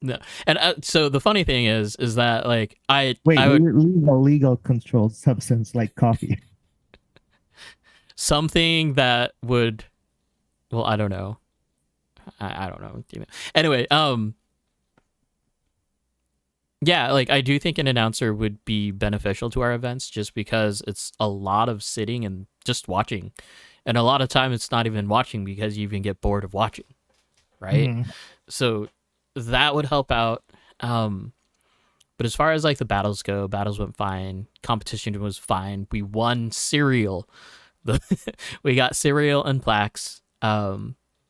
no. And so the funny thing is that like Wait, I would legal controlled substance like coffee. something that would, well, I don't know. I don't know. Anyway, yeah, like I do think an announcer would be beneficial to our events just because it's a lot of sitting and just watching. And a lot of time it's not even watching because you even get bored of watching, right? Mhm. So that would help out. Um But as far as like the battles go, battles went fine. Competition was fine. We won Serial. The we got Serial and Plax,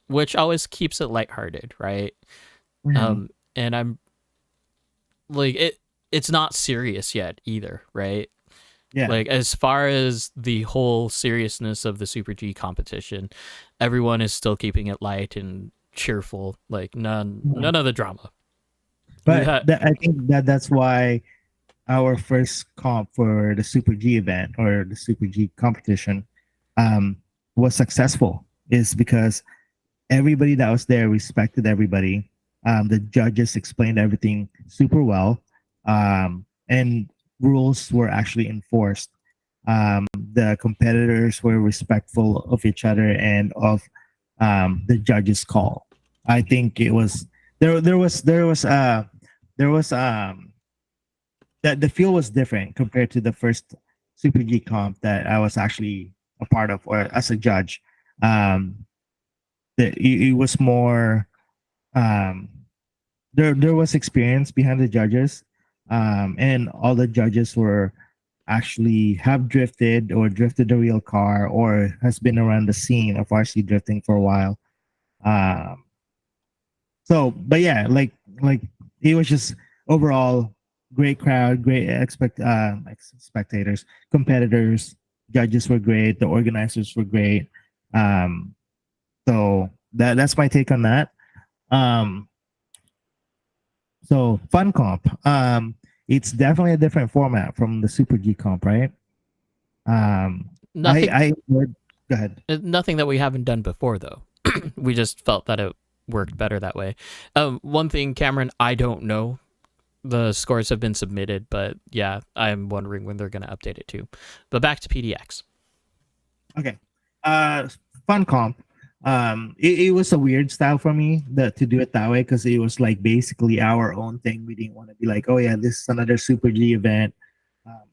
which always keeps it lighthearted, right? Mhm. And I'm like it's not serious yet either, right? Yeah. Like as far as the whole seriousness of the Super G competition, everyone is still keeping it light and cheerful. Like Mhm. none of the drama. We But had I think that's why our first comp for the Super G event or the Super G competition um, was successful is because everybody that was there respected everybody. The judges explained everything super well, and rules were actually enforced. The competitors were respectful of each other and of the judges' call. I think it was there. There was that the feel was different compared to the first Super G comp that I was actually a part of or as a judge. Um, it was more um, there was experience behind the judges, and all the judges were actually have drifted or drifted a real car or has been around the scene of RC drifting for a while. Um, so, but yeah, like it was just overall great crowd, great like spectators, competitors, judges were great, the organizers were great. Um, so that's my take on that. Um, so fun comp. It's definitely a different format from the Super G comp, right? Um, nothing go ahead. nothing that we haven't done before though. We just felt that it worked better that way. One thing, Cameron, I don't know. The scores have been submitted, but yeah, I'm wondering when they're going to update it too. But back to PDX. Okay. Uh, fun comp. It was a weird style for me to do it that way because it was like basically our own thing. We didn't want to be like, oh yeah, this is another Super G event,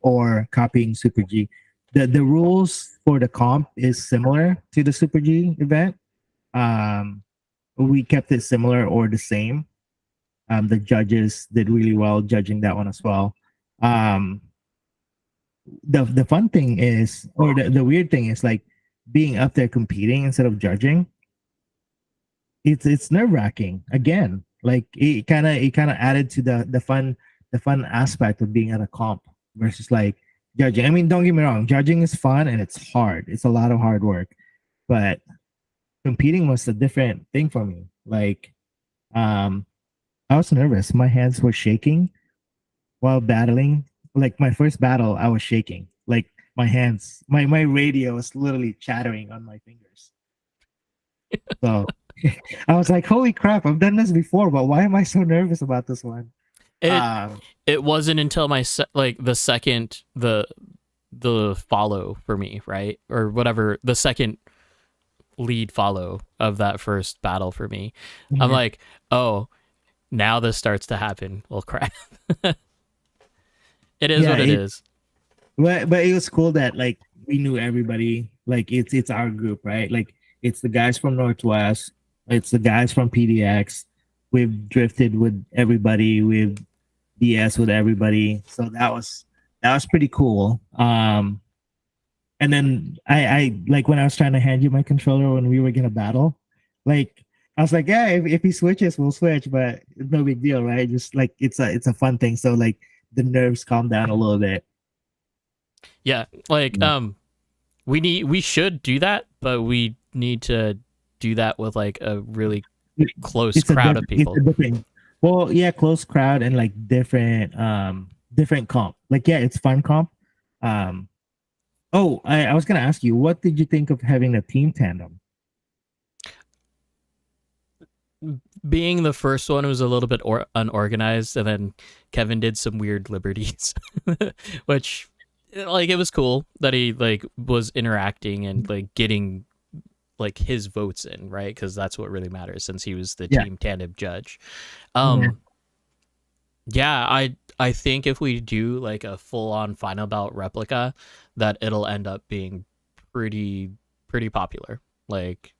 or copying Super G. The rules for the comp is similar to the Super G event. Um, we kept it similar or the same. The judges did really well judging that one as well. Um, the fun thing is, or the weird thing is, like being up there competing instead of judging. It's nerve wracking again. Like it kind of added to the fun aspect of being at a comp versus like judging. I mean, don't get me wrong, judging is fun and it's hard. It's a lot of hard work, but competing was a different thing for me. Like, um, I was nervous. My hands were shaking while battling. Like my first battle, I was shaking. Like my hands, my radio was literally chattering on my fingers. So I was like, "Holy crap! I've done this before, but why am I so nervous about this one?" It Um, it wasn't until like the second the follow for me, right? Or whatever, the second lead follow of that first battle for me. I'm yeah, like, "Oh, now this starts to happen." Well, crap. It is yeah. what it is. But it was cool that like we knew everybody. Like it's our group, right? Like it's the guys from Northwest. It's the guys from PDX. We've drifted with everybody. We've DS with everybody. So that was pretty cool. And then I like when I was trying to hand you my controller when we were gonna battle, like I was like, yeah, if he switches, we'll switch, but it's no big deal, right? Just like it's a fun thing. So like the nerves calm down a little bit. Yeah, like Yeah. we should do that, but we need to do that with like a really close crowd of It's a people. different, well, yeah, close crowd and like different comp. Like yeah, it's fun comp. Um oh, I was gonna ask you, what did you think of having a team tandem? Being the first one was a little bit unorganized, and then Kevin did some weird liberties, which like it was cool that he like was interacting and like getting like his votes in, right? Because that's what really matters since he was the Yeah. team tandem judge. Yeah. um yeah, I think if we do like a full-on final bout replica, that it'll end up being pretty popular. Like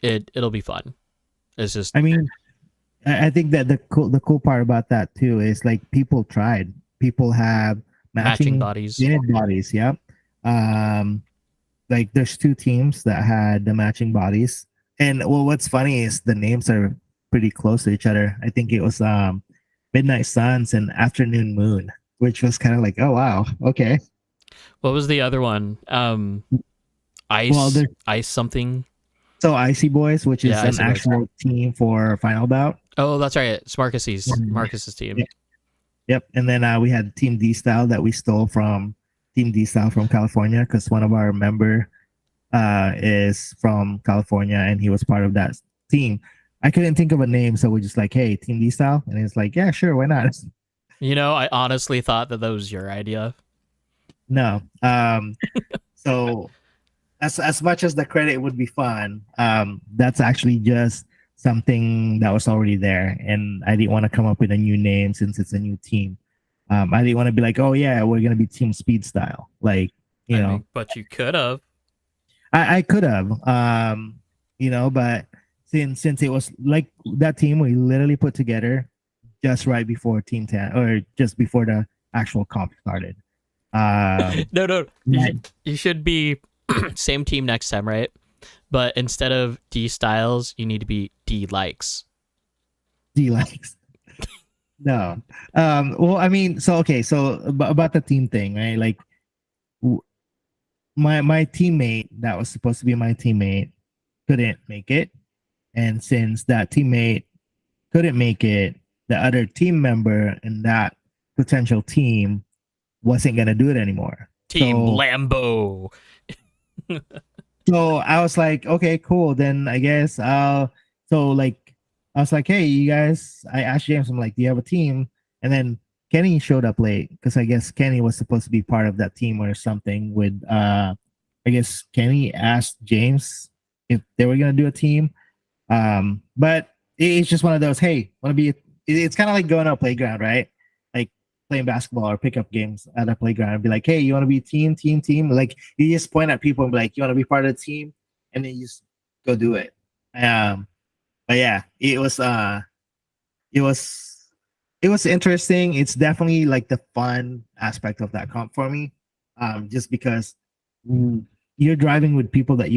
it'll be fun. It's just I mean, I think that the cool part about that too is like people tried. People have Matching matching bodies. painted bodies. Yep. Um, like there's two teams that had the matching bodies, and well, what's funny is the names are pretty close to each other. I think it was Midnight Suns and Afternoon Moon, which was kind of like, oh wow, okay. What was the other one? Well, there's Ice something. so Icy Boys, which Yeah, is an Icy Boys. actual team for Final Bout. Oh, that's right. It's Mhm. Marcus's team. Yeah. Yep. And then we had Team D Style that we stole from Team D Style from California because one of our member is from California and he was part of that team. I couldn't think of a name, so we're just like, hey, Team D Style, and it's like, yeah, sure, why not? You know, I honestly thought that was your idea. No. So as much as the credit would be fun, that's actually just something that was already there, and I didn't want to come up with a new name since it's a new team. I didn't want to be like, oh yeah, we're gonna be Team Speed Style, like you I know. mean, but you could have. I could have, but since it was like that team we literally put together just right before Team 10 or just before the actual comp started. No, no. Right. You should be same team next time, right? But instead of D Styles, you need to be D Likes. D likes. No. Well, I mean, so okay, so about the team thing, right? Like my teammate that was supposed to be my teammate couldn't make it, and since that teammate couldn't make it, the other team member in that potential team wasn't gonna do it anymore. Team So Lambo. so I was like, okay, cool. Then I guess so like I was like, hey, you guys, I asked James, I'm like, do you have a team? And then Kenny showed up late because I guess Kenny was supposed to be part of that team or something with I guess Kenny asked James if they were gonna do a team. But it's just one of those, hey, wanna be it's kind of like going to a playground, right? Like playing basketball or pickup games at a playground and be like, hey, you want to be team? Like you just point at people and be like, you want to be part of the team, and then you just go do it. But yeah, it was it was interesting. It's definitely like the fun aspect of that comp for me. Just because you're driving with people that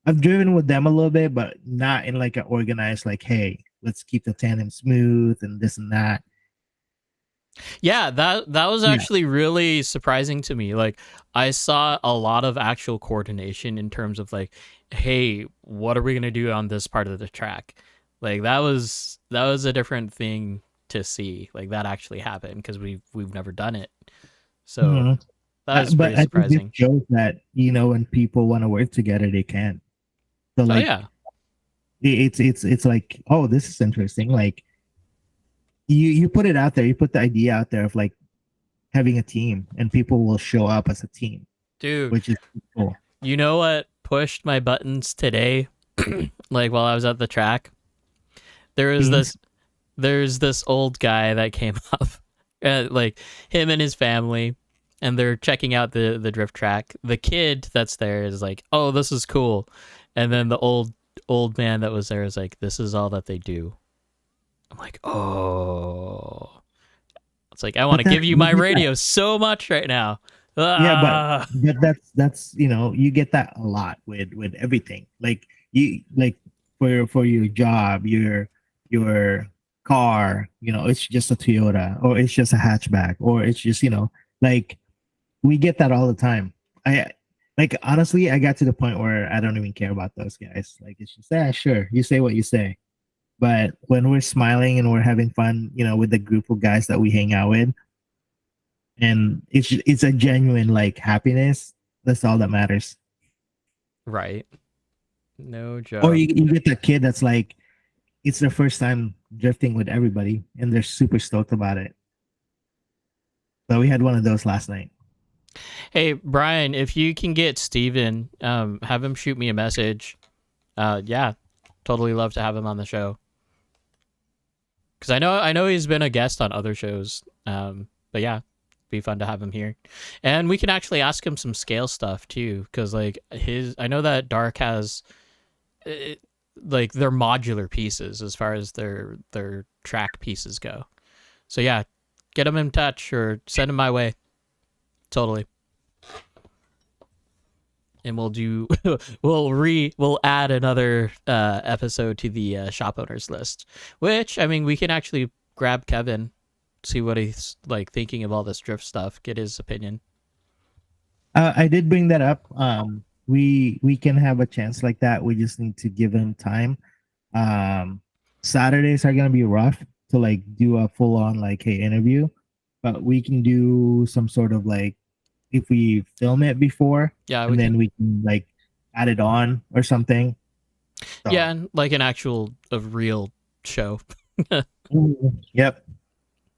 I've driven with them a little bit, but not in like an organized like, hey, let's keep the tandem smooth and this and that. Yeah, that was Yeah. actually really surprising to me. Like I saw a lot of actual coordination in terms of like, hey, what are we gonna do on this part of the track? Like that was a different thing to see. Like that actually happened because we've never done it. So Mhm. that was But pretty I think this surprising. shows that when people want to work together, they can. So Oh like yeah. it's like, oh, this is interesting. Like you put it out there, you put the idea out there of like having a team, and people will show up as a team, Dude, which is cool. you know what pushed my buttons today? Like while I was at the track? There was Teams. there's this old guy that came up, like him and his family, and they're checking out the drift track. The kid that's there is like, "Oh, this is cool," and then the old man that was there is like, "This is all that they do." I'm like, "Oh," it's like I want But to that give you you my get that, radio so much right now. yeah, but Ah. that's you get that a lot with everything. Like you like for your job, your car, it's just a Toyota or it's just a hatchback or it's just like we get that all the time. I like honestly, I got to the point where I don't even care about those guys. Like it's just sure, you say what you say. But when we're smiling and we're having fun, with the group of guys that we hang out with, and it's a genuine like happiness. That's all that matters. Right. No Or joke. you get that kid that's like, it's their first time drifting with everybody, and they're super stoked about it. So we had one of those last night. Hey Brian, if you can get Steven, have him shoot me a message. Yeah, totally love to have him on the show. Because I know he's been a guest on other shows. But yeah, be fun to have him here, and we can actually ask him some scale stuff too. Because like I know that Dark has, like they're modular pieces as far as their track pieces go. So yeah, get them in touch or send them my way. Totally. And we'll do we'll add another episode to the shop owners list, which I mean we can actually grab Kevin, see what he's like thinking of all this drift stuff, get his opinion. I did bring that up. We can have a chance like that. We just need to give him time. Saturdays are gonna be rough to like do a full on like hey interview, but we can do some sort of like if we film it before, Yeah, and then we can like add it on or something. So, yeah, like an actual a real show. Yep.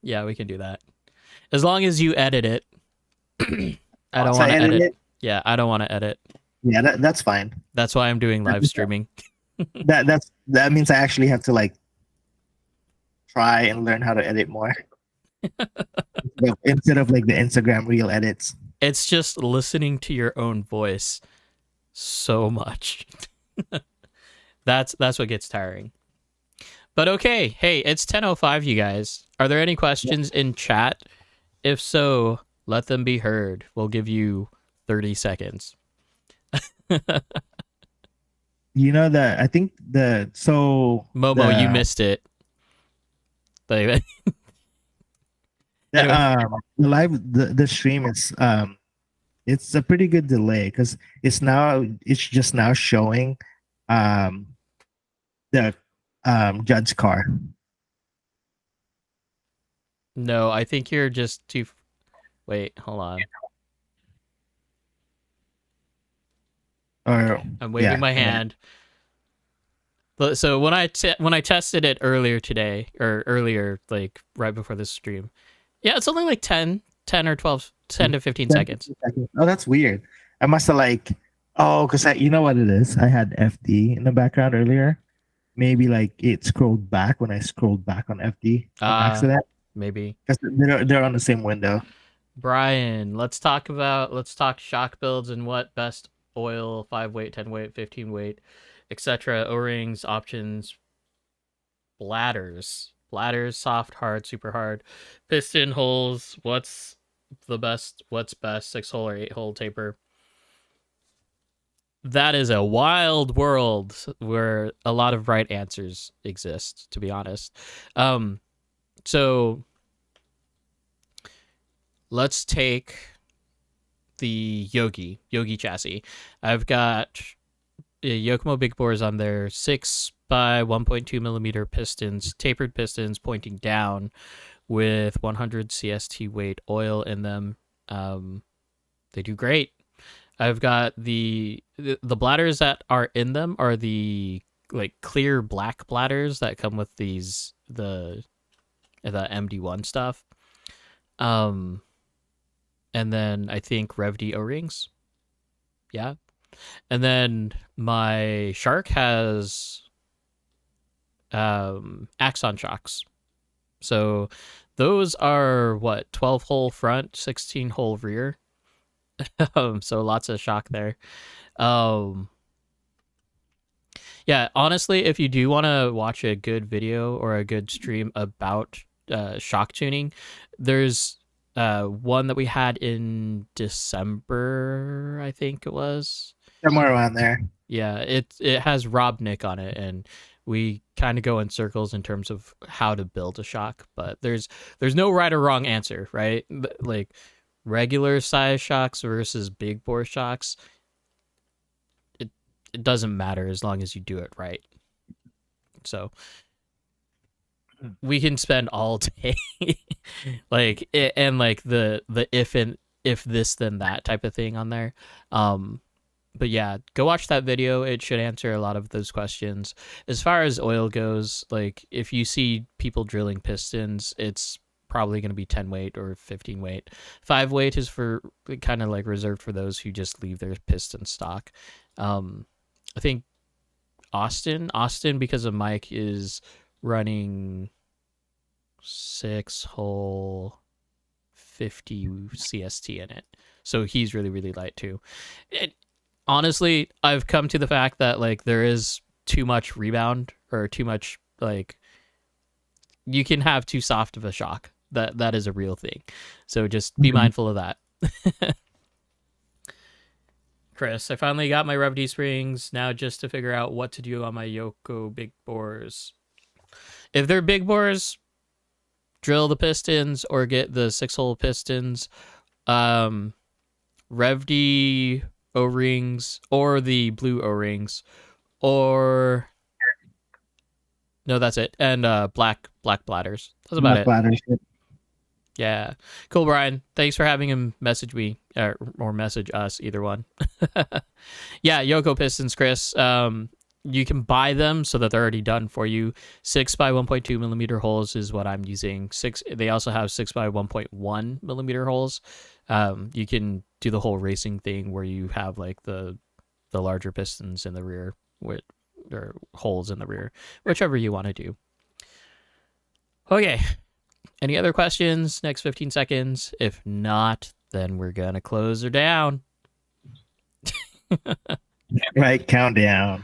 Yeah, we can do that. As long as you edit it. I don't Once want to edit. it, Yeah, I don't want to edit. yeah, that's fine. That's why I'm doing live streaming. That means I actually have to like try and learn how to edit more. Instead of like the Instagram reel edits. It's just listening to your own voice so much. That's what gets tiring. But okay, hey, it's 10:05 you guys. Are there any questions in chat? If so, let them be heard. We'll give you 30 seconds. You know that I think Momo, you missed it. Like, the the stream is it's a pretty good delay because it's just now showing the Judd's car. no, I think you're just too. Wait, hold on. Or I'm waving yeah, my hand. But so when I tested it earlier today, or earlier, like right before this stream, yeah, it's only like 10 or 12, 10 to 15 seconds. Oh, that's weird. I must have because you know what it is? I had FD in the background earlier. Maybe like it scrolled back when I scrolled back on FD on accident. Maybe. Because they're on the same window. Brian, let's talk shock builds and what best oil, 5 weight, 10 weight, 15 weight, etc. O-rings, options, bladders, soft, hard, super hard, piston holes, what's best, 6-hole or 8-hole taper. That is a wild world where a lot of right answers exist, to be honest. So let's take the Yogi chassis. I've got Yokomo big bores on there, 6 by 1.2 millimeter pistons, tapered pistons pointing down with 100 CST weight oil in them. They do great. I've got the bladders that are in them are the like clear black bladders that come with these the MD1 stuff. And then I think RevD O-rings. Yeah. And then my Shark has Axon shocks. So those are 12-hole front, 16-hole rear. So lots of shock there. Yeah, honestly, if you do want to watch a good video or a good stream about shock tuning, there's one that we had in December, I think it was. Somewhere around there. Yeah, it has Rob Nick on it, and we kind of go in circles in terms of how to build a shock, but there's no right or wrong answer, right? Like regular size shocks versus big bore shocks, it doesn't matter as long as you do it right. So we can spend all day like and like the if this then that type of thing on there. But yeah, go watch that video. It should answer a lot of those questions. As far as oil goes, like if you see people drilling pistons, it's probably going to be 10 weight or 15 weight. 5 weight is for kind of like reserved for those who just leave their piston stock. I think Austin, because of Mike, is running 6-hole 50 CST in it. So he's really, really light too. Honestly, I've come to the fact that like there is too much rebound or too much like you can have too soft of a shock. That is a real thing. So just be mindful of that. Chris, I finally got my Rev D springs. Now just to figure out what to do on my Yoko big bores. If they're big bores, drill the pistons or get the 6-hole pistons. Rev D O-rings or the blue O-rings, or no, that's it. And black bladders. That's about it. Bladders. Yeah. Cool, Brian. Thanks for having him message me or message us, either one. Yeah, Yoko pistons, Chris. You can buy them so that they're already done for you. 6 by 1.2 millimeter holes is what I'm using. They also have 6 by 1.1 millimeter holes. You can do the whole racing thing where you have like the larger pistons in the rear with or holes in the rear, whichever you want to do. Okay. Any other questions? Next 15 seconds. If not, then we're gonna close her down. Right, countdown.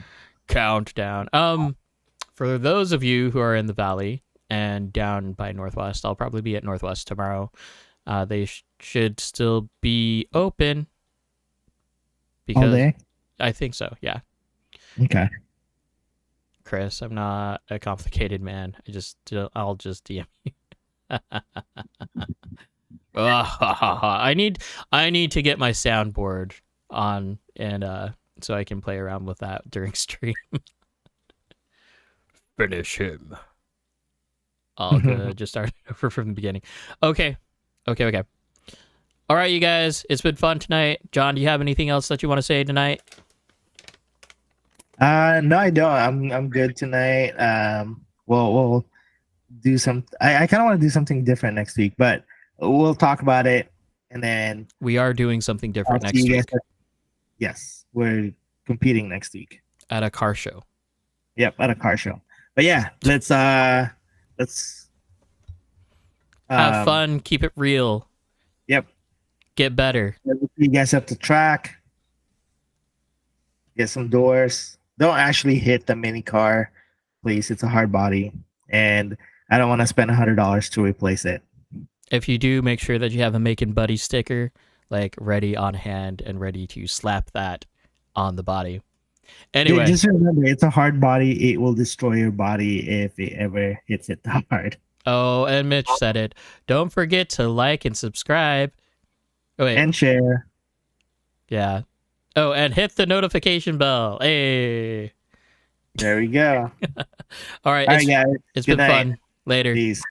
For those of you who are in the valley and down by Northwest, I'll probably be at Northwest tomorrow. They should still be open because All day? I think so. Yeah, Okay. Chris, I'm not a complicated man. I'll just DM you. I need to get my soundboard on and so I can play around with that during stream. Finish him. I'll just start over from the beginning. Okay. All right, you guys. It's been fun tonight. John, do you have anything else that you want to say tonight? No, I don't. I'm good tonight. We'll do some. I kind of want to do something different next week, but we'll talk about it, and then We are doing something different I'll next see you guys week yes, we're competing next week. at a car show. Yep, at a car show. But yeah, let's Have fun. Keep it real. Yep. Get better. Let's see you guys up the track. Get some doors. Don't actually hit the mini car, please. It's a hard body, and I don't want to spend $100 to replace it. If you do, make sure that you have a Making Buddy sticker like ready on hand and ready to slap that on the body. Anyway, Just remember, it's a hard body. It will destroy your body if it ever hits it hard. oh, and Mitch said it. Don't forget to like and subscribe. Oh, wait. And share. Yeah. Oh, and hit the notification bell. Hey. There we go. All right. All right, guys. It's Good been night. fun. Later. Peace.